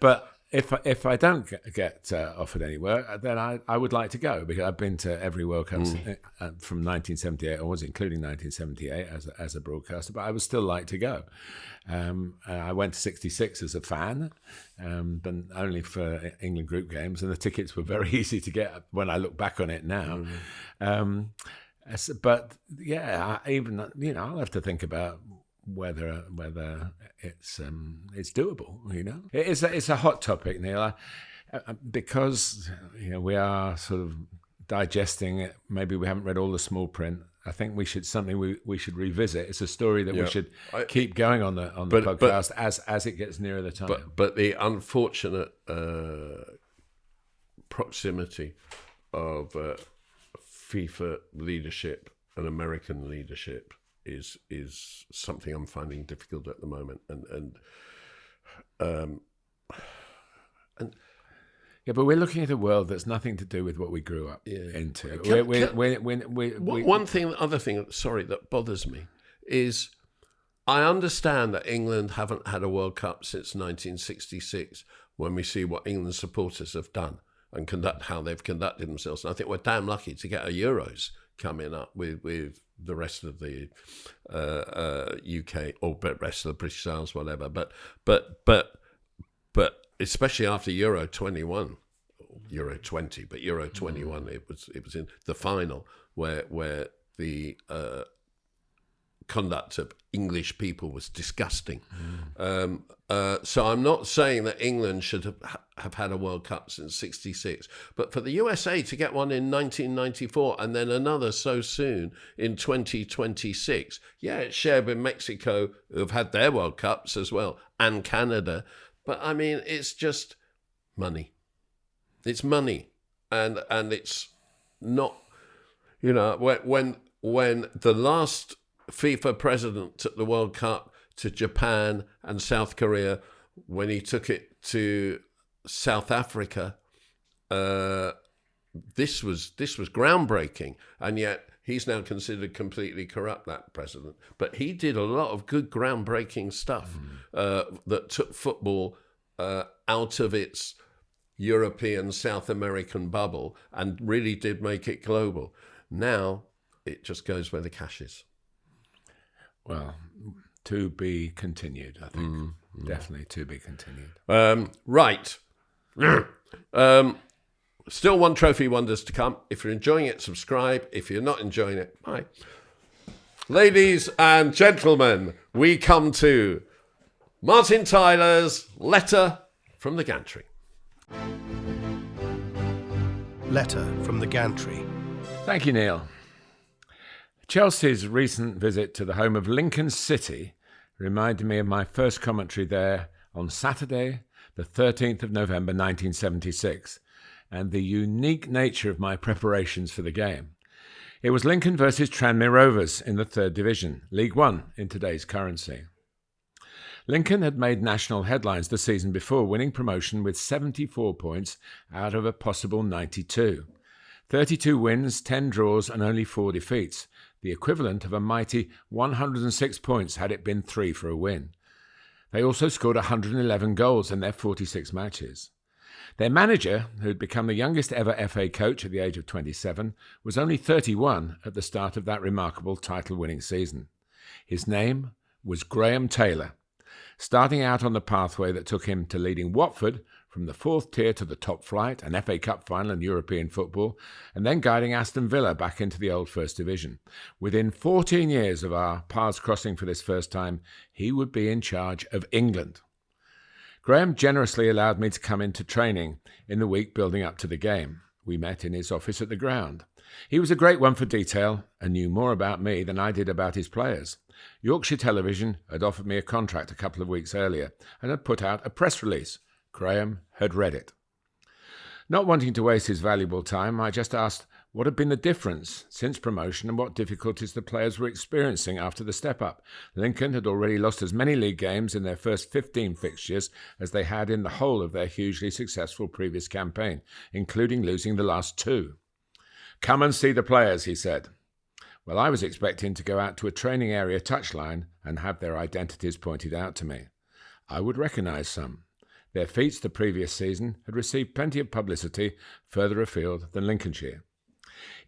But if I don't get offered any work, then I would like to go, because I've been to every World Cup from 1978 onwards, including 1978 as a broadcaster. But I would still like to go. I went to 66 as a fan, but only for England group games, and the tickets were very easy to get when I look back on it now. But yeah, I'll have to think about whether it's doable. It's a hot topic, Neil, because we are sort of digesting it. Maybe we haven't read all the small print. I think we should revisit. It's a story that we should keep going on the podcast as it gets nearer the time. But the unfortunate proximity of FIFA leadership and American leadership is something I'm finding difficult at the moment, and yeah, but we're looking at a world that's nothing to do with what we grew up into. Other thing, that bothers me is I understand that England haven't had a World Cup since 1966. When we see what England supporters have done and how they've conducted themselves, and I think we're damn lucky to get a Euros coming up with the rest of the UK or rest of the British Isles, whatever. But especially after Euro 21, Euro 20, but Euro 21, it was in the final where the conduct of English people was disgusting. So I'm not saying that England should have had a World Cup since 66, but for the USA to get one in 1994 and then another so soon in 2026, it's shared with Mexico, who've had their World Cups as well, and Canada. But I mean, it's just money. It's money, and it's not. When the last FIFA president took the World Cup to Japan and South Korea, when he took it to South Africa, this was groundbreaking, and yet he's now considered completely corrupt, that president. But he did a lot of good groundbreaking stuff that took football out of its European, South American bubble and really did make it global. Now it just goes where the cash is. Well, to be continued, I think. Definitely to be continued. Right. Still one Trophy Wonders to come. If you're enjoying it, subscribe. If you're not enjoying it, bye. Ladies and gentlemen, we come to Martin Tyler's letter from the gantry. Letter from the gantry. Thank you, Neil. Chelsea's recent visit to the home of Lincoln City reminded me of my first commentary there on Saturday, the 13th of November 1976, and the unique nature of my preparations for the game. It was Lincoln versus Tranmere Rovers in the 3rd Division, League One in today's currency. Lincoln had made national headlines the season before, winning promotion with 74 points out of a possible 92. 32 wins, 10 draws and only 4 defeats, the equivalent of a mighty 106 points had it been 3 for a win. They also scored 111 goals in their 46 matches. Their manager, who had become the youngest ever FA coach at the age of 27, was only 31 at the start of that remarkable title-winning season. His name was Graham Taylor, starting out on the pathway that took him to leading Watford from the 4th tier to the top flight, an FA Cup final and European football, and then guiding Aston Villa back into the old First Division. Within 14 years of our paths crossing for this first time, he would be in charge of England. Graham generously allowed me to come into training in the week building up to the game. We met in his office at the ground. He was a great one for detail and knew more about me than I did about his players. Yorkshire Television had offered me a contract a couple of weeks earlier and had put out a press release. Graham had read it. Not wanting to waste his valuable time, I just asked what had been the difference since promotion and what difficulties the players were experiencing after the step-up. Lincoln had already lost as many league games in their first 15 fixtures as they had in the whole of their hugely successful previous campaign, including losing the last 2. "Come and see the players," he said. Well, I was expecting to go out to a training area touchline and have their identities pointed out to me. I would recognise some. Their feats the previous season had received plenty of publicity further afield than Lincolnshire.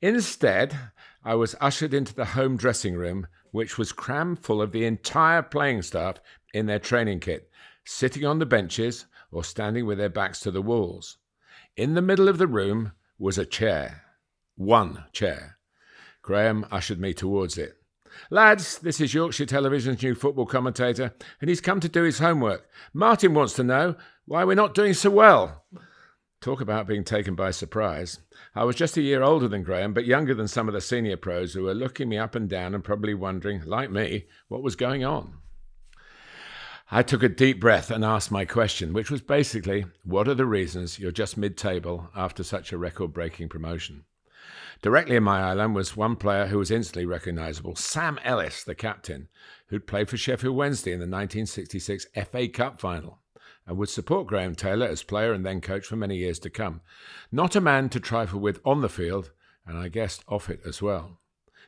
Instead, I was ushered into the home dressing room, which was crammed full of the entire playing staff in their training kit, sitting on the benches or standing with their backs to the walls. In the middle of the room was a chair. One chair. Graham ushered me towards it. "Lads, this is Yorkshire Television's new football commentator, and he's come to do his homework. Martin wants to know why we're not doing so well." Talk about being taken by surprise. I was just a year older than Graham, but younger than some of the senior pros who were looking me up and down and probably wondering, like me, what was going on. I took a deep breath and asked my question, which was basically, what are the reasons you're just mid-table after such a record-breaking promotion? Directly in my island was one player who was instantly recognisable, Sam Ellis, the captain, who'd played for Sheffield Wednesday in the 1966 FA Cup final and would support Graham Taylor as player and then coach for many years to come. Not a man to trifle with on the field, and I guessed off it as well.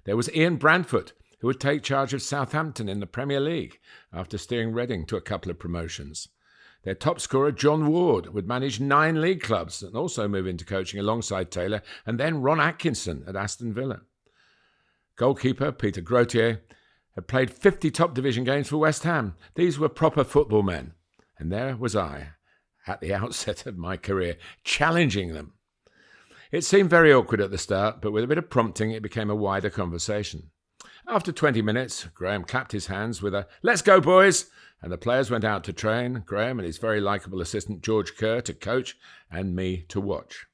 There was Ian Brandfoot, who would take charge of Southampton in the Premier League after steering Reading to a couple of promotions. Their top scorer, John Ward, would manage 9 league clubs and also move into coaching alongside Taylor, and then Ron Atkinson at Aston Villa. Goalkeeper Peter Grotier had played 50 top division games for West Ham. These were proper football men. And there was I, at the outset of my career, challenging them. It seemed very awkward at the start, but with a bit of prompting, it became a wider conversation. After 20 minutes, Graham clapped his hands with a "Let's go, boys!" and the players went out to train, Graham and his very likeable assistant George Kerr to coach, and me to watch.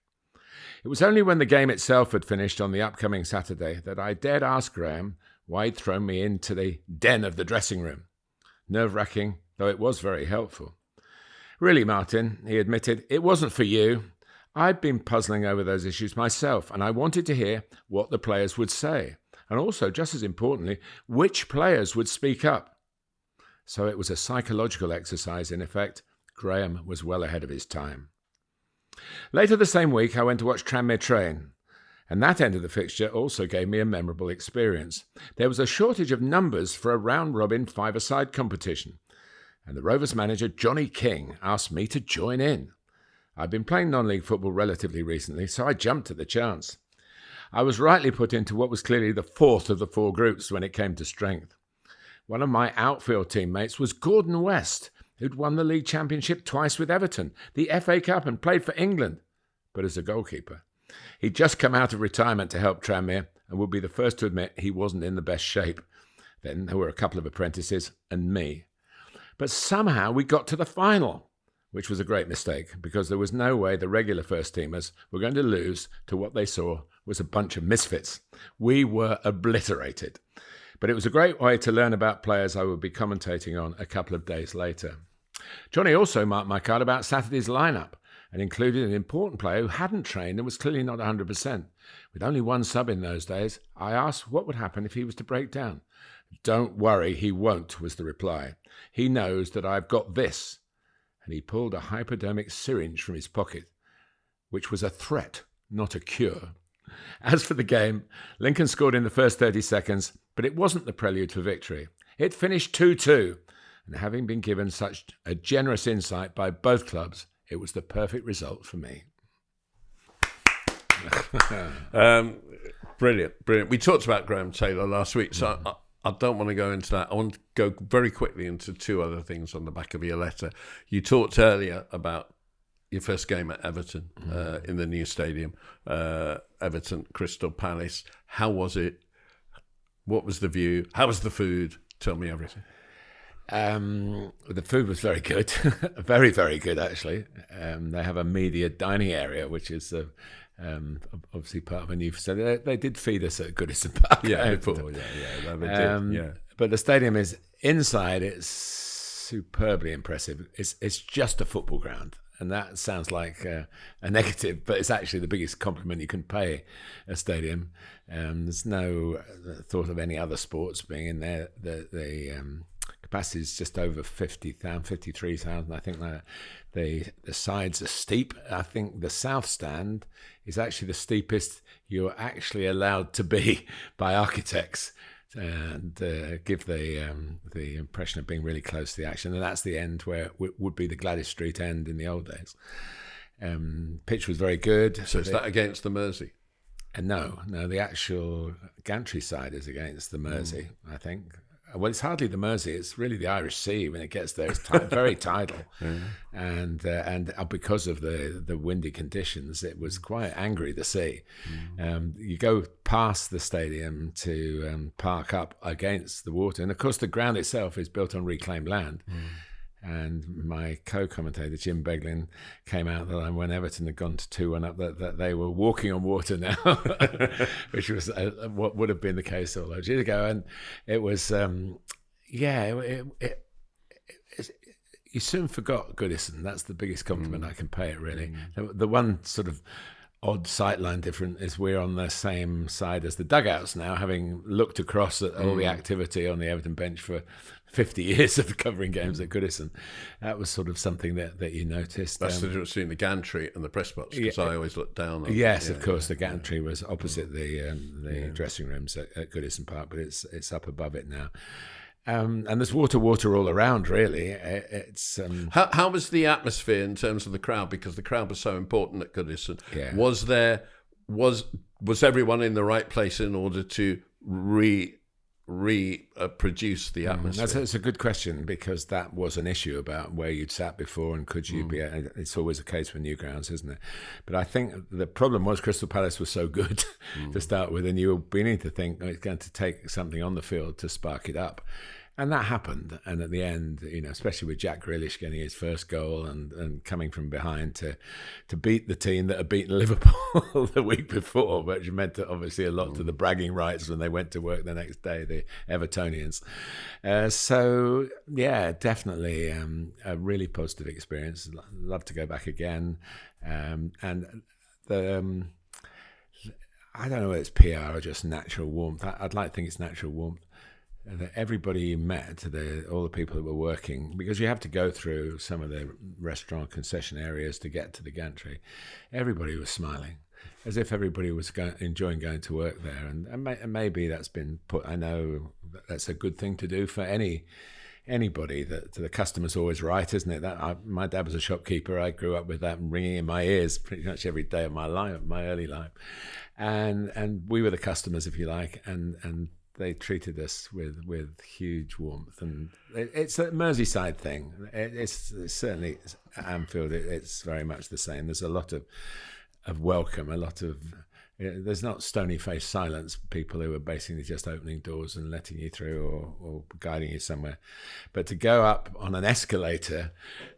It was only when the game itself had finished on the upcoming Saturday that I dared ask Graham why he'd thrown me into the den of the dressing room. Nerve-wracking, though it was very helpful. "Really, Martin," he admitted, "it wasn't for you. I'd been puzzling over those issues myself, and I wanted to hear what the players would say, and also, just as importantly, which players would speak up. So it was a psychological exercise in effect. Graham was well ahead of his time. Later the same week, I went to watch Tranmere train, and that end of the fixture also gave me a memorable experience. There was a shortage of numbers for a round-robin five-a-side competition, and the Rovers manager, Johnny King, asked me to join in. I'd been playing non-league football relatively recently, so I jumped at the chance. I was rightly put into what was clearly the fourth of the four groups when it came to strength. One of my outfield teammates was Gordon West, who'd won the league championship twice with Everton, the FA Cup, and played for England, but as a goalkeeper. He'd just come out of retirement to help Tranmere and would be the first to admit he wasn't in the best shape. Then there were a couple of apprentices and me. But somehow we got to the final, which was a great mistake because there was no way the regular first-teamers were going to lose to what they saw was a bunch of misfits. We were obliterated. But it was a great way to learn about players I would be commentating on a couple of days later. Johnny also marked my card about Saturday's lineup and included an important player who hadn't trained and was clearly not 100%. With only one sub in those days, I asked what would happen if he was to break down. "Don't worry, he won't," was the reply. "He knows that I've got this." And he pulled a hypodermic syringe from his pocket, which was a threat, not a cure. As for the game, Lincoln scored in the first 30 seconds, but it wasn't the prelude for victory. It finished 2-2, and having been given such a generous insight by both clubs, it was the perfect result for me. Brilliant. We talked about Graham Taylor last week, so I don't want to go into that. I want to go very quickly into two other things on the back of your letter. You talked earlier about your first game at Everton in the new stadium, Everton Crystal Palace. How was it? What was the view? How was the food? Tell me everything. The food was very good, very, very good actually. They have a media dining area, which is obviously part of a new facility. They did feed us at Goodison Park. But the stadium is inside. It's superbly impressive. It's just a football ground. And that sounds like a negative, but it's actually the biggest compliment you can pay a stadium. There's no thought of any other sports being in there. The capacity is just over 50,000, 53,000. I think the sides are steep. I think the south stand is actually the steepest you're actually allowed to be by architects, and give the impression of being really close to the action. And that's the end where it would be the Gladys Street end in the old days. Pitch was very good. So is that against the Mersey? No, the actual gantry side is against the Mersey, I think. Well, it's hardly the Mersey. It's really the Irish Sea when it gets there. It's very tidal, and because of the windy conditions, it was quite angry. The sea. You go past the stadium to park up against the water, and of course the ground itself is built on reclaimed land. And my co-commentator Jim Beglin came out that when Everton had gone to 2-1 up, that they were walking on water now, which was what would have been the case all those years ago. And it was, you soon forgot Goodison. That's the biggest compliment I can pay it, really. The one sort of odd sightline difference is we're on the same side as the dugouts now, having looked across at all the activity on the Everton bench for 50 years of covering games at Goodison. That was sort of something that you noticed. That's the difference between the gantry and the press box, because I always look down on Yes, of course, the gantry was opposite the dressing rooms at Goodison Park, but it's up above it now. And there's water all around, really. It's How was the atmosphere in terms of the crowd? Because the crowd was so important at Goodison. Yeah. Was everyone in the right place in order to reproduce the atmosphere? That's a good question, because that was an issue about where you'd sat before and could you be. It's always a case for new grounds, isn't it? But I think the problem was Crystal Palace was so good to start with, and you were beginning to think it's going to take something on the field to spark it up. And that happened. And at the end, especially with Jack Grealish getting his first goal and coming from behind to beat the team that had beaten Liverpool the week before, which meant obviously a lot to the bragging rights when they went to work the next day, the Evertonians. So, yeah, definitely a really positive experience. Love to go back again. And the... I don't know whether it's PR or just natural warmth. I'd like to think it's natural warmth. everybody you met, all the people that were working, because you have to go through some of the restaurant concession areas to get to the gantry, everybody was smiling, as if everybody was enjoying going to work there. And maybe that's been put, I know that's a good thing to do for anybody, that the customer's always right, isn't it? My dad was a shopkeeper. I grew up with that ringing in my ears pretty much every day of my life, my early life. And we were the customers, if you like, and they treated us with huge warmth. And it's a Merseyside thing. It's certainly Anfield. It's very much the same. There's a lot of welcome, a lot of. There's not stony-faced silence, people who are basically just opening doors and letting you through or guiding you somewhere. But to go up on an escalator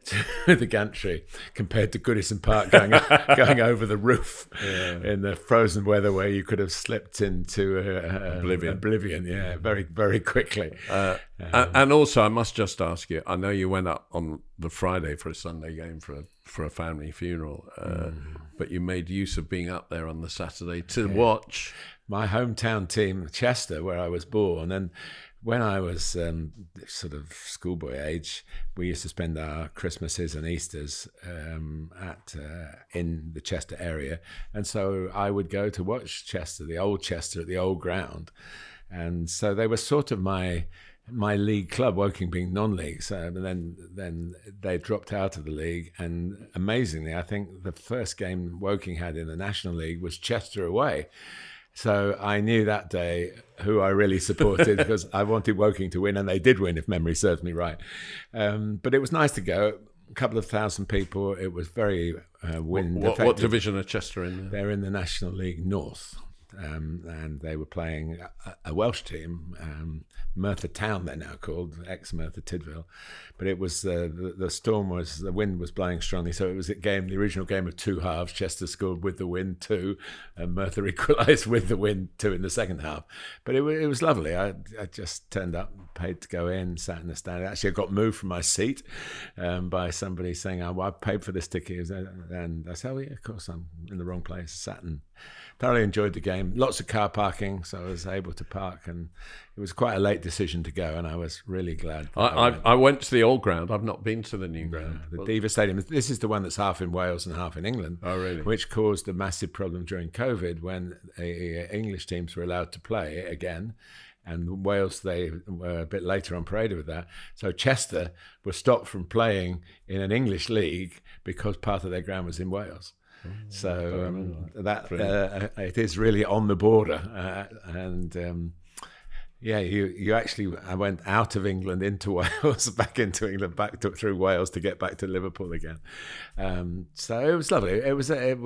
to the gantry compared to Goodison Park going over the roof in the frozen weather where you could have slipped into oblivion, very, very quickly. And also, I must just ask you, I know you went up on the Friday for a Sunday game for a family funeral, but you made use of being up there on the Saturday to watch my hometown team, Chester, where I was born. And when I was sort of schoolboy age, we used to spend our Christmases and Easters in the Chester area, and so I would go to watch Chester, the old Chester, at the old ground. And so they were sort of my league club, Woking being non-league. So then they dropped out of the league, and amazingly, I think the first game Woking had in the National League was Chester away. So I knew that day who I really supported because I wanted Woking to win, and they did win, if memory serves me right. But it was nice to go. A couple of thousand people. It was very wind affected. What division are Chester in? They're in the National League North. And they were playing a Welsh team, Merthyr Town they're now called, ex-Merthyr Tydfil. But it was the wind was blowing strongly, so it was the original game of two halves. Chester scored with the wind 2, and Merthyr equalised with the wind 2 in the second half. But it was lovely. I just turned up, paid to go in, sat in the stand. Actually, I got moved from my seat by somebody saying, "Oh, well, I paid for this ticket," and I said, "Oh yeah, of course, I'm in the wrong place." Sat and thoroughly enjoyed the game. Lots of car parking, so I was able to park, and it was quite a late decision to go, and I was really glad. I went to the old ground. I've not been to the new ground. The Diva Stadium. This is the one that's half in Wales and half in England. Oh, really? Which caused a massive problem during COVID when English teams were allowed to play again. And Wales, they were a bit later on parade with that. So Chester was stopped from playing in an English league because part of their ground was in Wales. So it is really on the border, you actually. I went out of England into Wales, back into England, through Wales to get back to Liverpool again. So it was lovely. I was a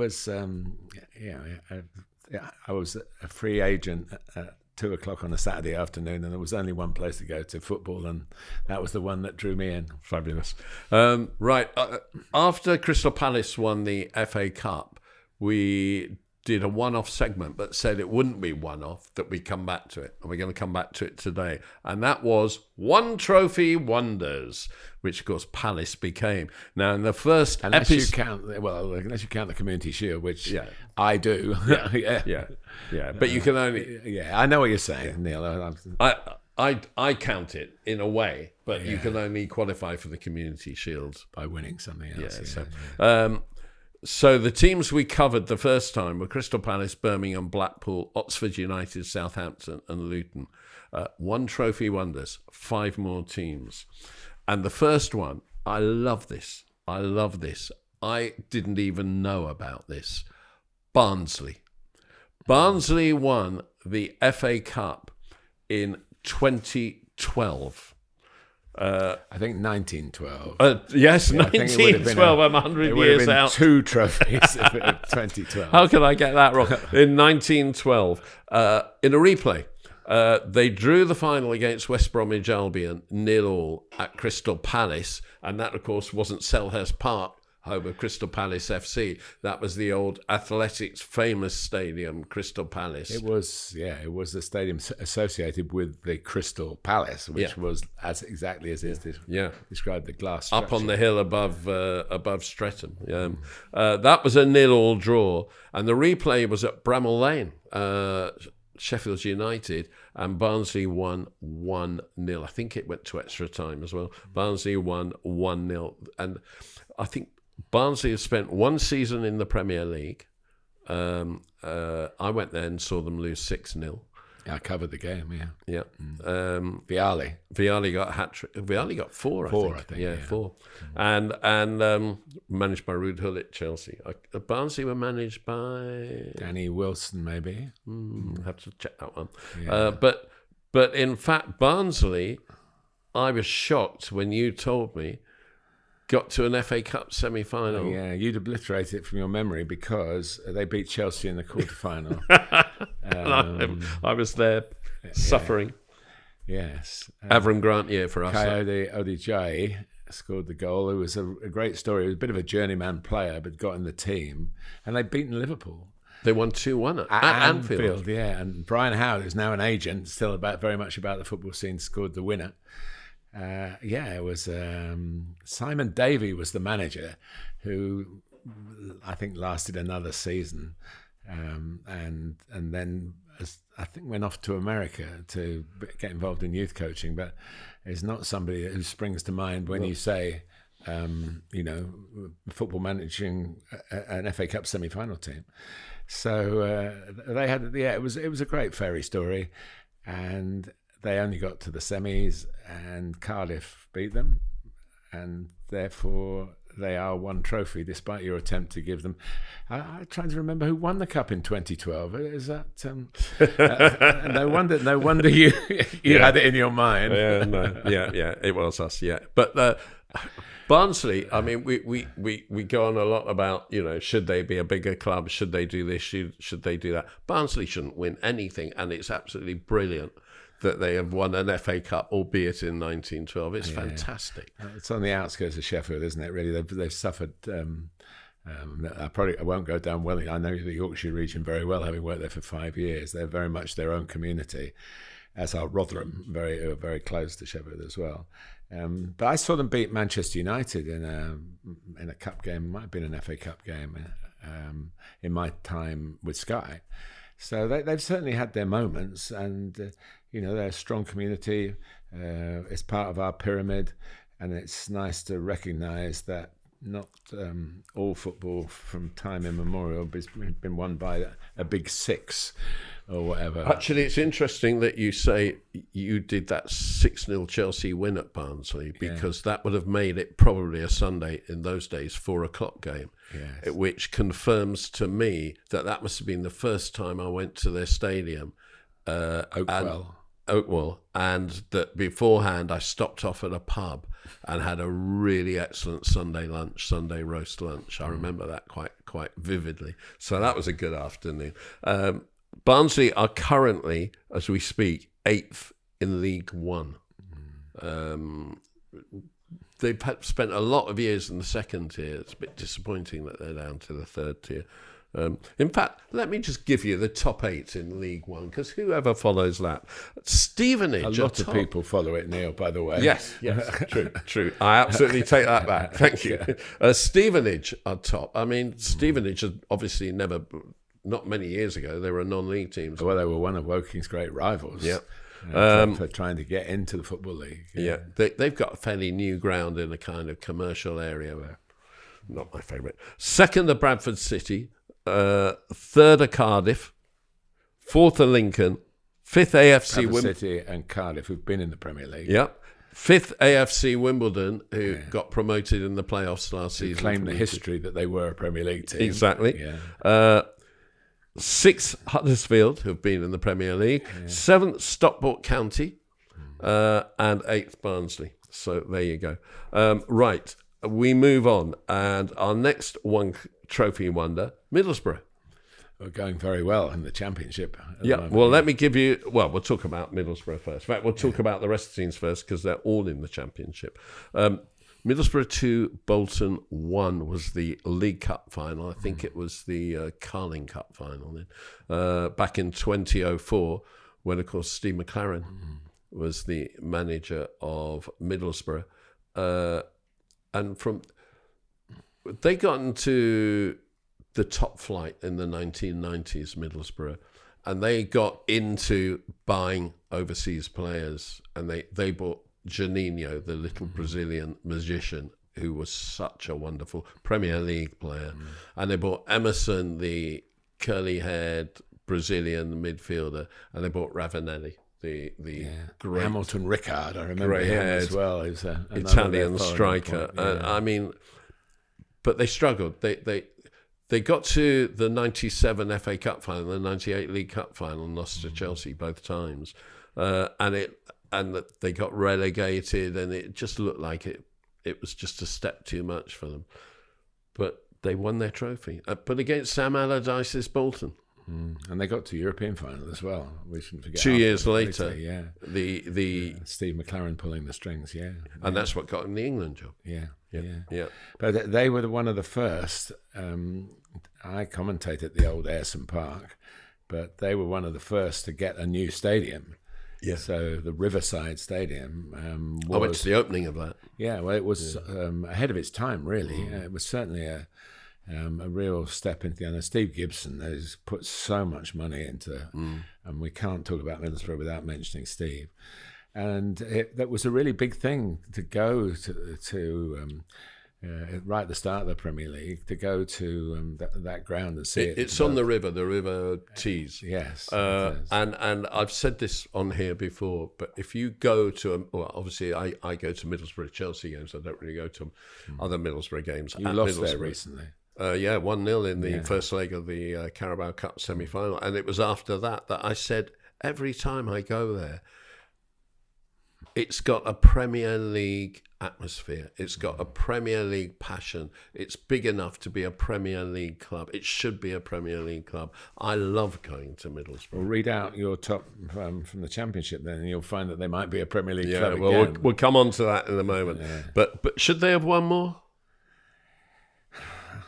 free agent at 2:00 on a Saturday afternoon, and there was only one place to go to, football, and that was the one that drew me in. Fabulous. After Crystal Palace won the FA Cup, we did a one-off segment but said it wouldn't be one-off, that we'd come back to it, and we're going to come back to it today. And that was One Trophy Wonders, which of course Palace became. Now in the first unless you count the Community Shield, which I do. Yeah. But you can only. I know what you're saying, Neil. I count it in a way, but you can only qualify for the Community Shield by winning something else. So the teams we covered the first time were Crystal Palace, Birmingham, Blackpool, Oxford United, Southampton and Luton. One Trophy Wonders, 5 more teams. And the first one, I love this. I didn't even know about this. Barnsley. Barnsley won the FA Cup in 2012. I think 1912. Yes, 1912. I'm 100 years out. 2 trophies of 2012. How can I get that wrong? In 1912, in a replay, they drew the final against West Bromwich Albion 0-0 at Crystal Palace, and that, of course, wasn't Selhurst Park, home of Crystal Palace FC. That was the old Athletics famous stadium, Crystal Palace. It was the stadium associated with the Crystal Palace, which was exactly as it described, the glass structure. Up on the hill above Streatham. That was a 0-0 draw, and the replay was at Bramall Lane, Sheffield United, and Barnsley won 1-0. I think it went to extra time as well. Barnsley won 1-0. And I think Barnsley has spent one season in the Premier League. I went there and saw them lose 6-0. I covered the game, Yeah. Vialli got a hat-trick. Vialli got four, I think. Yeah, 4. And managed by Ruud Gullit, Chelsea. Barnsley were managed by... Danny Wilson, maybe. Have to check that one. Yeah. But in fact, Barnsley, I was shocked when you told me, got to an FA Cup semi-final. Yeah, you'd obliterate it from your memory because they beat Chelsea in the quarter-final. I was there suffering. Yes. Avram Grant year for us. Coyote Odijayi scored the goal. It was a great story. It was a bit of a journeyman player, but got in the team. And they'd beaten Liverpool. They won 2-1 at Anfield. Yeah. And Brian Howard, who's now an agent, still very much about the football scene, scored the winner. It was Simon Davey was the manager, who I think lasted another season, and then I think went off to America to get involved in youth coaching, but is not somebody who springs to mind when you say, football managing an FA Cup semi-final team. So they had, it was a great fairy story, and they only got to the semis, and Cardiff beat them, and therefore they are one trophy, despite your attempt to give them. I'm trying to remember who won the cup in 2012. Is that no wonder you had it in your mind. It was us. Yeah, but Barnsley. I mean, we go on a lot about, should they be a bigger club? Should they do this? Should they do that? Barnsley shouldn't win anything, and it's absolutely brilliant that they have won an FA Cup, albeit in 1912. It's fantastic. It's on the outskirts of Sheffield, isn't it? Really, they've suffered. I won't go down Welling. I know the Yorkshire region very well, having worked there for 5 years. They're very much their own community, as are Rotherham, very close to Sheffield as well. But I saw them beat Manchester United in a cup game. It might have been an FA Cup game in my time with Sky. So they've certainly had their moments, and they're a strong community. It's part of our pyramid, and it's nice to recognise that not all football from time immemorial has been won by a big six or whatever. Actually, it's interesting that you say you did that 6-0 Chelsea win at Barnsley, because that would have made it probably a Sunday in those days 4:00 game. Yes. Which confirms to me that must have been the first time I went to their stadium, Oakwell, and that beforehand I stopped off at a pub and had a really excellent Sunday roast lunch. I remember that quite vividly. So that was a good afternoon. Barnsley are currently, as we speak, 8th in League One. They've spent a lot of years in the second tier. It's a bit disappointing that they're down to the third tier. In fact, let me just give you the top 8 in League One, because whoever follows that. Stevenage. A lot of people follow it, Neil, by the way. Yes, true. I absolutely take that back. Thank you. Stevenage are top. I mean, Stevenage has obviously not many years ago, they were a non-league team. Well, they were one of Woking's great rivals. Yeah. For trying to get into the Football League. Yeah. They've got a fairly new ground in a kind of commercial area. Not my favourite. Second are Bradford City. Third are Cardiff. Fourth are Lincoln. Fifth AFC Bradford City and Cardiff, who've been in the Premier League. Yep. Fifth AFC Wimbledon, who got promoted in the playoffs last season. Claimed the history that they were a Premier League team. Exactly. Yeah. Sixth, Huddersfield, who've been in the Premier League. Yeah. Seventh, Stockport County. And eighth, Barnsley. So there you go. Right, we move on. And our next trophy wonder, Middlesbrough. We're going very well in the Championship. Well, let me give you... Well, we'll talk about Middlesbrough first. In fact, we'll talk about the rest of the teams first, because they're all in the Championship. Middlesbrough 2, Bolton 1 was the League Cup final. I think it was the Carling Cup final then. Back in 2004, when, of course, Steve McLaren was the manager of Middlesbrough. And they got into the top flight in the 1990s, Middlesbrough. and they got into buying overseas players, and they bought Juninho, the little Brazilian magician, who was such a wonderful Premier League player. And they bought Emerson, the curly-haired Brazilian midfielder, and they bought Ravanelli, the great Hamilton Ricard. I remember him as well. He was Italian striker. I mean, but they struggled. They got to the 97 FA Cup final, the 98 League Cup final, and lost to Chelsea both times. And they got relegated, and it just looked like it was just a step too much for them. But they won their trophy. But against Sam Allardyce's Bolton. And they got to European final as well. We shouldn't forget. 2 years later, the Steve McLaren pulling the strings, and that's what got him the England job. Yeah. But they were one of the first. I commentated at the old Ayresome Park, but they were one of the first to get a new stadium. Yeah. So the Riverside Stadium. I went to the opening of that. Yeah, well, it was ahead of its time, really. It was certainly a real step into the other. Steve Gibson has put so much money into, and we can't talk about Middlesbrough without mentioning Steve. And that was a really big thing to go to right at the start of the Premier League, to go to that ground and see it. It's on the River Tees. Yes. And I've said this on here before, but if you go to, obviously I go to Middlesbrough Chelsea games. I don't really go to other Middlesbrough games. You lost there recently. 1-0 in the first leg of the Carabao Cup semi-final. And it was after that I said, every time I go there, it's got a Premier League atmosphere. It's got a Premier League passion. It's big enough to be a Premier League club. It should be a Premier League club. I love going to Middlesbrough. Well, read out your top from the Championship then, and you'll find that they might be a Premier League club well, again. We'll come on to that in a moment. Yeah. But should they have won more?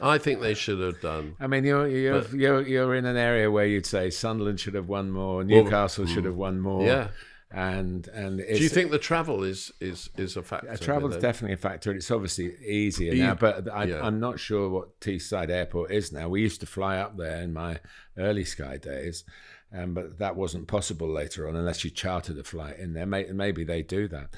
I think they should have done. I mean, you're in an area where you'd say Sunderland should have won more, Newcastle should have won more. Yeah. And do you think the travel is a factor? Travel is definitely a factor. It's obviously easier now, but I'm not sure what Teesside Airport is now. We used to fly up there in my early Sky days, but that wasn't possible later on unless you chartered a flight in there. Maybe they do that.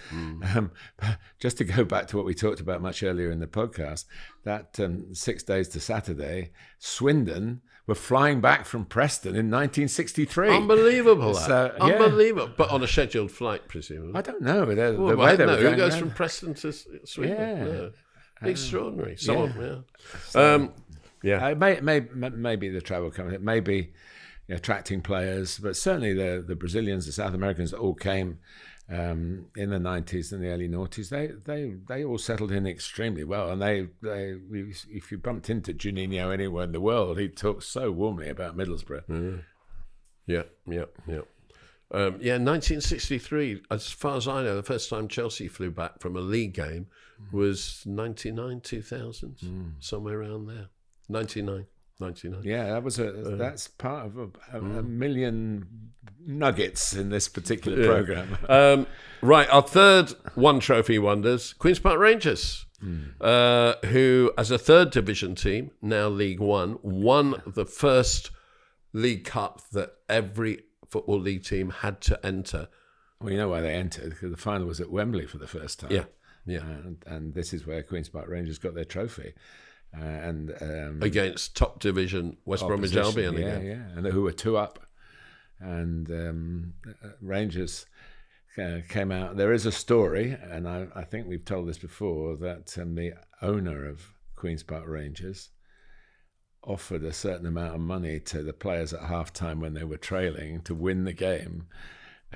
Just to go back to what we talked about much earlier in the podcast, that 6 days to Saturday, Swindon were flying back from Preston in 1963. Unbelievable, unbelievable. But on a scheduled flight, presumably. I don't know. The way they were going. Who goes from Preston to Swindon? Yeah. Extraordinary. Maybe the travel company. It may be attracting players, but certainly the Brazilians, the South Americans that all came in the 90s and the early noughties, they all settled in extremely well. And if you bumped into Juninho anywhere in the world, he'd talk so warmly about Middlesbrough. Yeah. 1963, as far as I know, the first time Chelsea flew back from a league game was 99, 2000, somewhere around there. 99. Yeah, that's part of a million nuggets in this particular programme. Right, our third one trophy wonders, Queen's Park Rangers, who, as a third division team, now League One, won the first League Cup that every Football League team had to enter. Well, you know why they entered, because the final was at Wembley for the first time. Yeah. And this is where Queen's Park Rangers got their trophy. Against top division West Bromwich Albion again. And who were 2 up, and Rangers came out. There is a story, and I think we've told this before, that the owner of Queen's Park Rangers offered a certain amount of money to the players at half-time when they were trailing to win the game,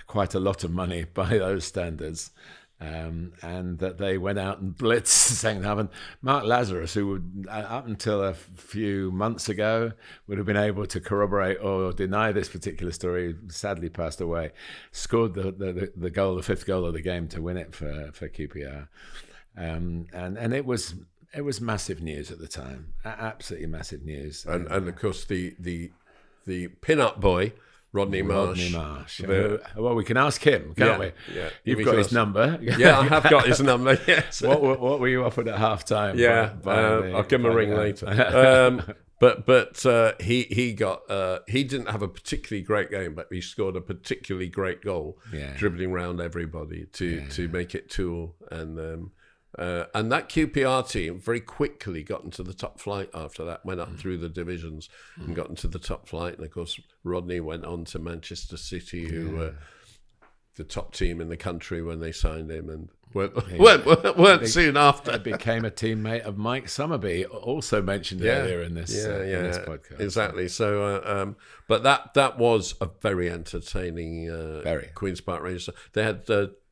quite a lot of money by those standards. And that they went out and blitzed second half. And Mark Lazarus, who would, up until a few months ago, would have been able to corroborate or deny this particular story, sadly passed away, scored the goal, the 5th goal of the game to win it for QPR. And it was massive news at the time, absolutely massive news. And of course the pin-up boy, Rodney Marsh. Well, we can ask him, can't we? Yeah. You've got his number. Yeah, I have got his number, yes. What were you offered at half-time? Yeah, I'll give him a ring later. But he didn't have a particularly great game, but he scored a particularly great goal, dribbling around everybody to make it 2-2. And that QPR team very quickly got into the top flight after that, went up through the divisions and got into the top flight. And of course, Rodney went on to Manchester City, who were the top team in the country when they signed him, and weren't soon after. He became a teammate of Mike Summerby, also mentioned earlier in this podcast. Exactly. So, but that was a very entertaining Queen's Park Rangers. They had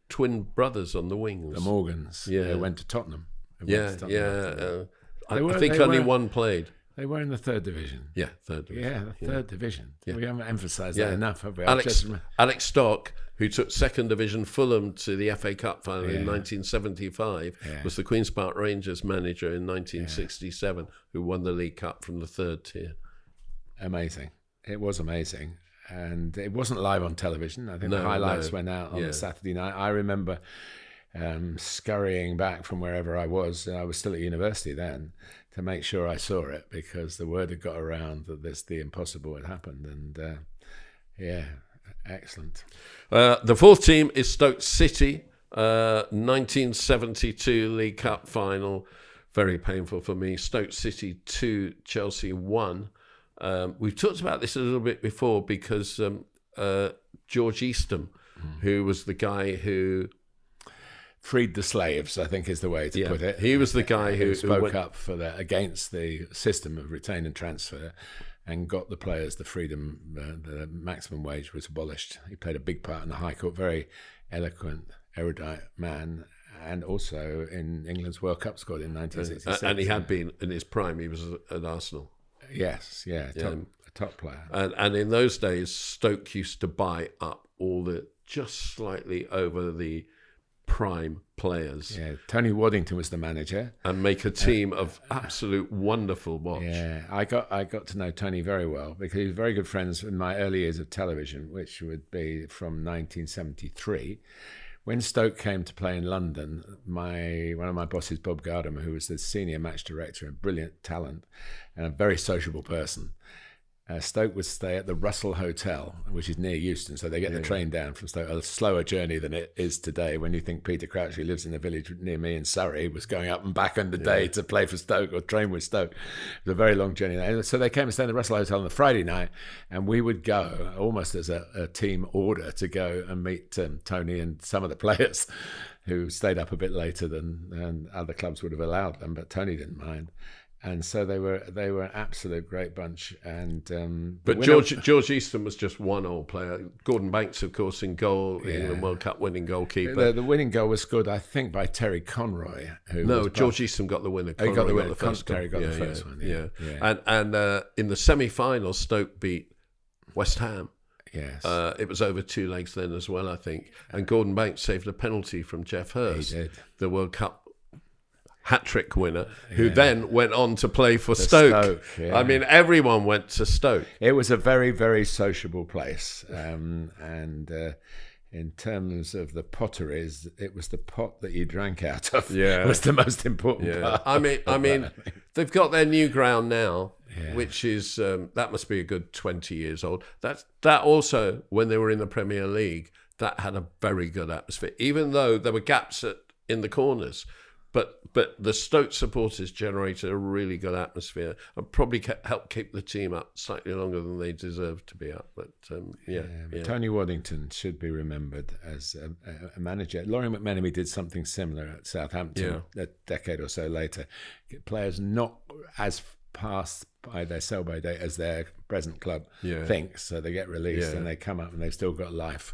twin brothers on the wings. The Morgans. They went to Tottenham. I think only one played. They were in the third division. Yeah, third division. Yeah, third division. Yeah. We haven't emphasised that enough, have we? Alex Stock, who took second division Fulham to the FA Cup final in 1975, was the Queen's Park Rangers manager in 1967, who won the League Cup from the third tier. Amazing. It was amazing. And it wasn't live on television. I think the highlights went out on the Saturday night. I remember scurrying back from wherever I was still at university then, to make sure I saw it, because the word had got around that the impossible had happened. And excellent. The fourth team is Stoke City, 1972 League Cup final. Very painful for me. Stoke City 2, Chelsea 1. We've talked about this a little bit before, because George Eastham, who was the guy who freed the slaves, I think is the way to put it. He was the guy who spoke up against the system of retain and transfer, and got the players the freedom. The maximum wage was abolished. He played a big part in the High Court. Very eloquent, erudite man. And also in England's World Cup squad in 1966. And he had been in his prime. He was at Arsenal. Yes, a top player. And in those days, Stoke used to buy up all the just slightly over the prime players. Yeah, Tony Waddington was the manager, and make a team of absolute wonderful watch. Yeah, I got to know Tony very well, because he was very good friends in my early years of television, which would be from 1973. When Stoke came to play in London, one of my bosses, Bob Gardner, who was the senior match director and brilliant talent and a very sociable person, Stoke would stay at the Russell Hotel, which is near Euston, so they get the train down from Stoke. A slower journey than it is today. When you think Peter Crouch, who lives in a village near me in Surrey, was going up and back on the day to play for Stoke or train with Stoke. It was a very long journey. So they came and stayed at the Russell Hotel on the Friday night, and we would go almost as a team order to go and meet Tony and some of the players who stayed up a bit later than other clubs would have allowed them, but Tony didn't mind. And so they were an absolute great bunch. And but George Eastham was just one old player. Gordon Banks, of course, in goal, England World Cup winning goalkeeper. The winning goal was scored, I think, by Terry Conroy. George Eastham got the winner. He got the winner. Terry got the first one. Yeah. And in the semi-final, Stoke beat West Ham. Yes. It was over 2 legs then as well, I think. And Gordon Banks saved a penalty from Jeff Hurst, the World Cup hat-trick winner, who then went on to play for Stoke. I mean, everyone went to Stoke. It was a very, very sociable place. And in terms of the potteries, it was the pot that you drank out of was the most important part. I mean, they've got their new ground now, which is, that must be a good 20 years old. That also, when they were in the Premier League, that had a very good atmosphere, even though there were gaps in the corners. But the Stoke supporters generated a really good atmosphere and probably helped keep the team up slightly longer than they deserved to be up. But Tony Waddington should be remembered as a manager. Laurie McMenemy did something similar at Southampton a decade or so later. Players not as past by their sell-by date as their present club thinks, so they get released and they come up and they've still got life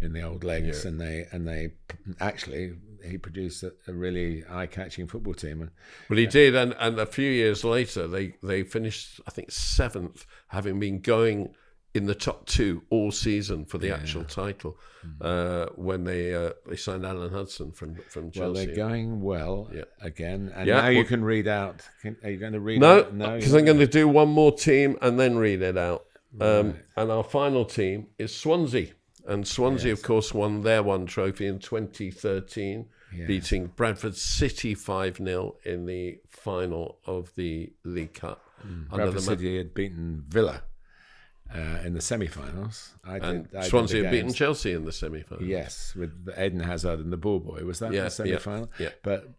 in the old legs, and they actually he produced a really eye-catching football team. Well, he did, and a few years later they finished, I think, 7th, having been going in the top 2 all season for the actual title when they signed Alan Hudson from Chelsea. Well, they're going again, and now you can read out. Are you going to read out? out? No, because I'm going to do one more team and then read it out. Right. And our final team is Swansea. And Swansea, of course, won their one trophy in 2013. beating Bradford City 5-0 in the final of the League Cup. Bradford City had beaten Villa in the semi-finals. Swansea had beaten Chelsea in the semi-finals. Yes, with Eden Hazard and the ball boy. Was that the semi-final? Yeah. But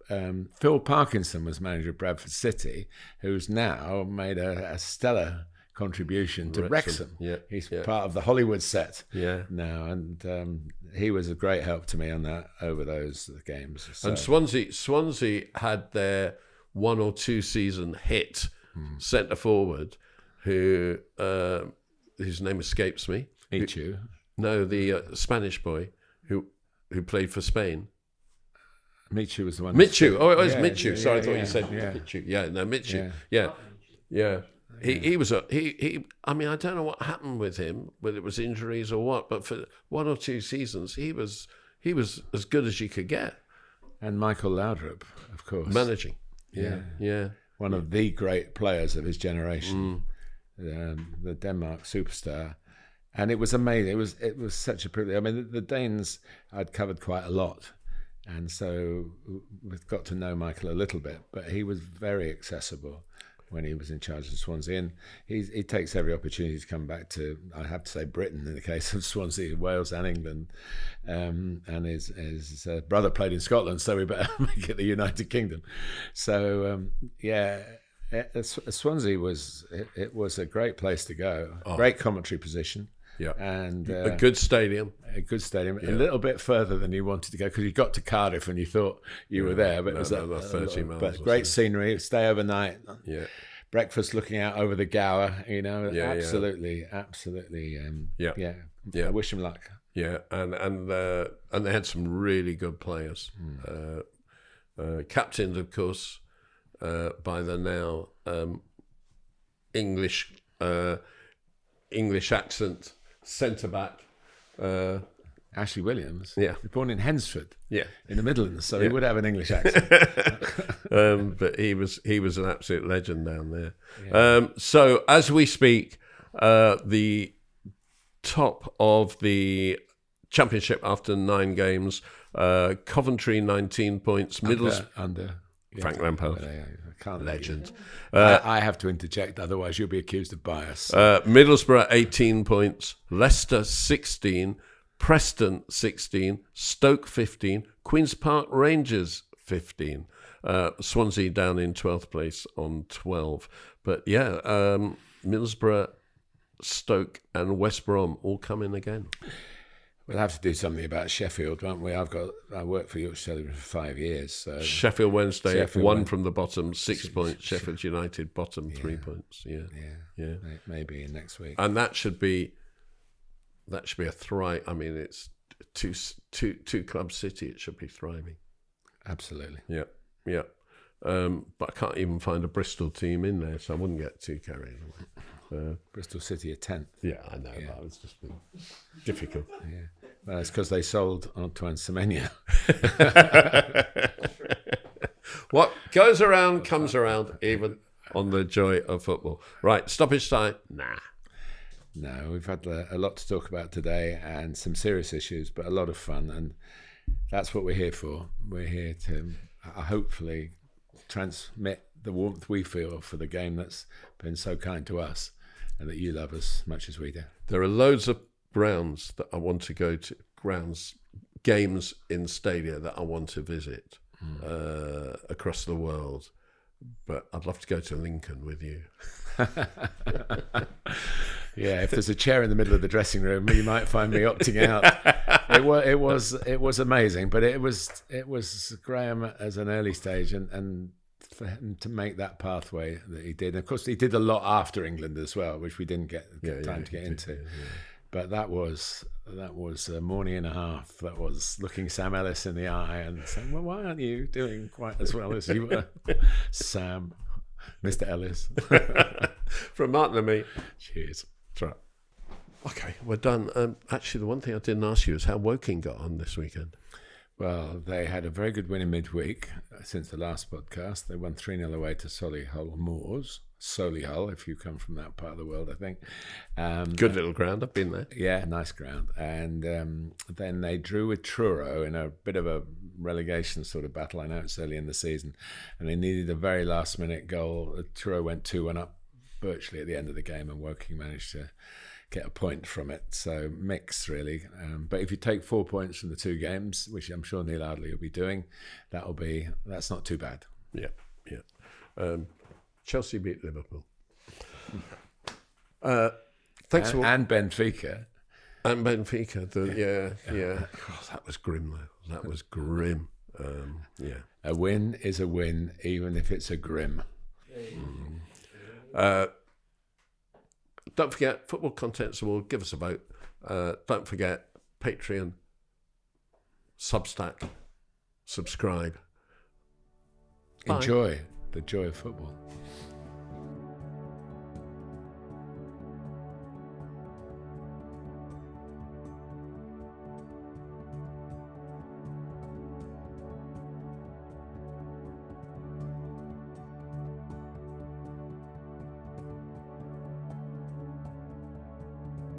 Phil Parkinson was manager of Bradford City, who's now made a stellar contribution to Wrexham. He's part of the Hollywood set now, and he was a great help to me on that over those games. So. And Swansea had their 1 or 2 season hit centre forward, whose name escapes me. Michu. No, the Spanish boy who played for Spain. Michu was the one. Michu. Oh, it was Michu. Sorry, I thought you said Michu. Yeah, no, Michu. Yeah. He was he. I mean, I don't know what happened with him, whether it was injuries or what, but for 1 or 2 seasons, he was as good as you could get. And Michael Laudrup, of course, managing. Yeah. One of the great players of his generation, the Denmark superstar, and it was amazing. It was such a privilege. I mean, the Danes I'd covered quite a lot, and so we've got to know Michael a little bit. But he was very accessible when he was in charge of Swansea, and he takes every opportunity to come back to, I have to say, Britain in the case of Swansea, Wales and England, and his brother played in Scotland, so we better make it the United Kingdom. So Swansea was a great place to go, great commentary position. Yeah, and a good stadium. A little bit further than you wanted to go because you got to Cardiff and you thought you were there, but it was 30 miles. But great scenery, stay overnight. Yeah, breakfast looking out over the Gower. Absolutely. I wish him luck. Yeah, and they had some really good players. Captained, of course, by the now English accent centre back. Ashley Williams, he was born in Hensford, in the Midlands, so he would have an English accent. But he was an absolute legend down there. Yeah. So as we speak, the top of the Championship after 9 games, Coventry 19 points, under Frank Lampard. Legend. I have to interject, otherwise you'll be accused of bias. Middlesbrough 18 points, Leicester 16, Preston 16, Stoke 15, Queen's Park Rangers 15, Swansea down in 12th place on 12. But Middlesbrough, Stoke and West Brom all come in again. We'll have to do something about Sheffield, won't we? I worked for Yorkshire Television for 5 years. So Sheffield Wednesday, one from the bottom, 6 points. Sheffield United bottom, 3 points. Yeah. Maybe next week. And that should be a thrive. I mean, it's two club city. It should be thriving. Absolutely. Yeah. But I can't even find a Bristol team in there, so I wouldn't get too carried away. Bristol City are 10th. Yeah, I know. Yeah. But it's just been difficult. Yeah. Well, it's because they sold Antoine Semenyo. What goes around comes around, even on the joy of football. Right, stoppage time? Nah. No, we've had a lot to talk about today and some serious issues, but a lot of fun, and that's what we're here for. We're here to hopefully transmit the warmth we feel for the game that's been so kind to us and that you love as much as we do. There are loads of grounds that I want to go to, games in stadia that I want to visit across the world, but I'd love to go to Lincoln with you. Yeah, if there's a chair in the middle of the dressing room, you might find me opting out. It was amazing, but it was Graham as an early stage, and for him to make that pathway that he did. And of course, he did a lot after England as well, which we didn't get time to get into. Yeah. But that was a morning and a half. That was looking Sam Ellis in the eye and saying, "Well, why aren't you doing quite as well as you were, Sam, Mr. Ellis?" From Martin and me. Cheers. That's right. Okay, we're done. Actually, the one thing I didn't ask you is how Woking got on this weekend. Well, they had a very good win in midweek since the last podcast. They won 3-0 away to Solihull Moors. Solihull, if you come from that part of the world, I think. Good little ground. I've been there. Yeah, nice ground. And then they drew with Truro in a bit of a relegation sort of battle. I know it's early in the season. And they needed a very last-minute goal. Truro went 2-1 up virtually at the end of the game, and Woking managed to get a point from it. So mixed, really. But if you take 4 points from the 2 games, which I'm sure Neil Ardley will be doing, that's not too bad. Yeah. Chelsea beat Liverpool. Thanks and Benfica. And Benfica. God, that was grim, though. That was grim. A win is a win, even if it's a grim. Don't forget, Football Contents Award, give us a vote. Don't forget, Patreon, Substack, subscribe. Enjoy the joy of football.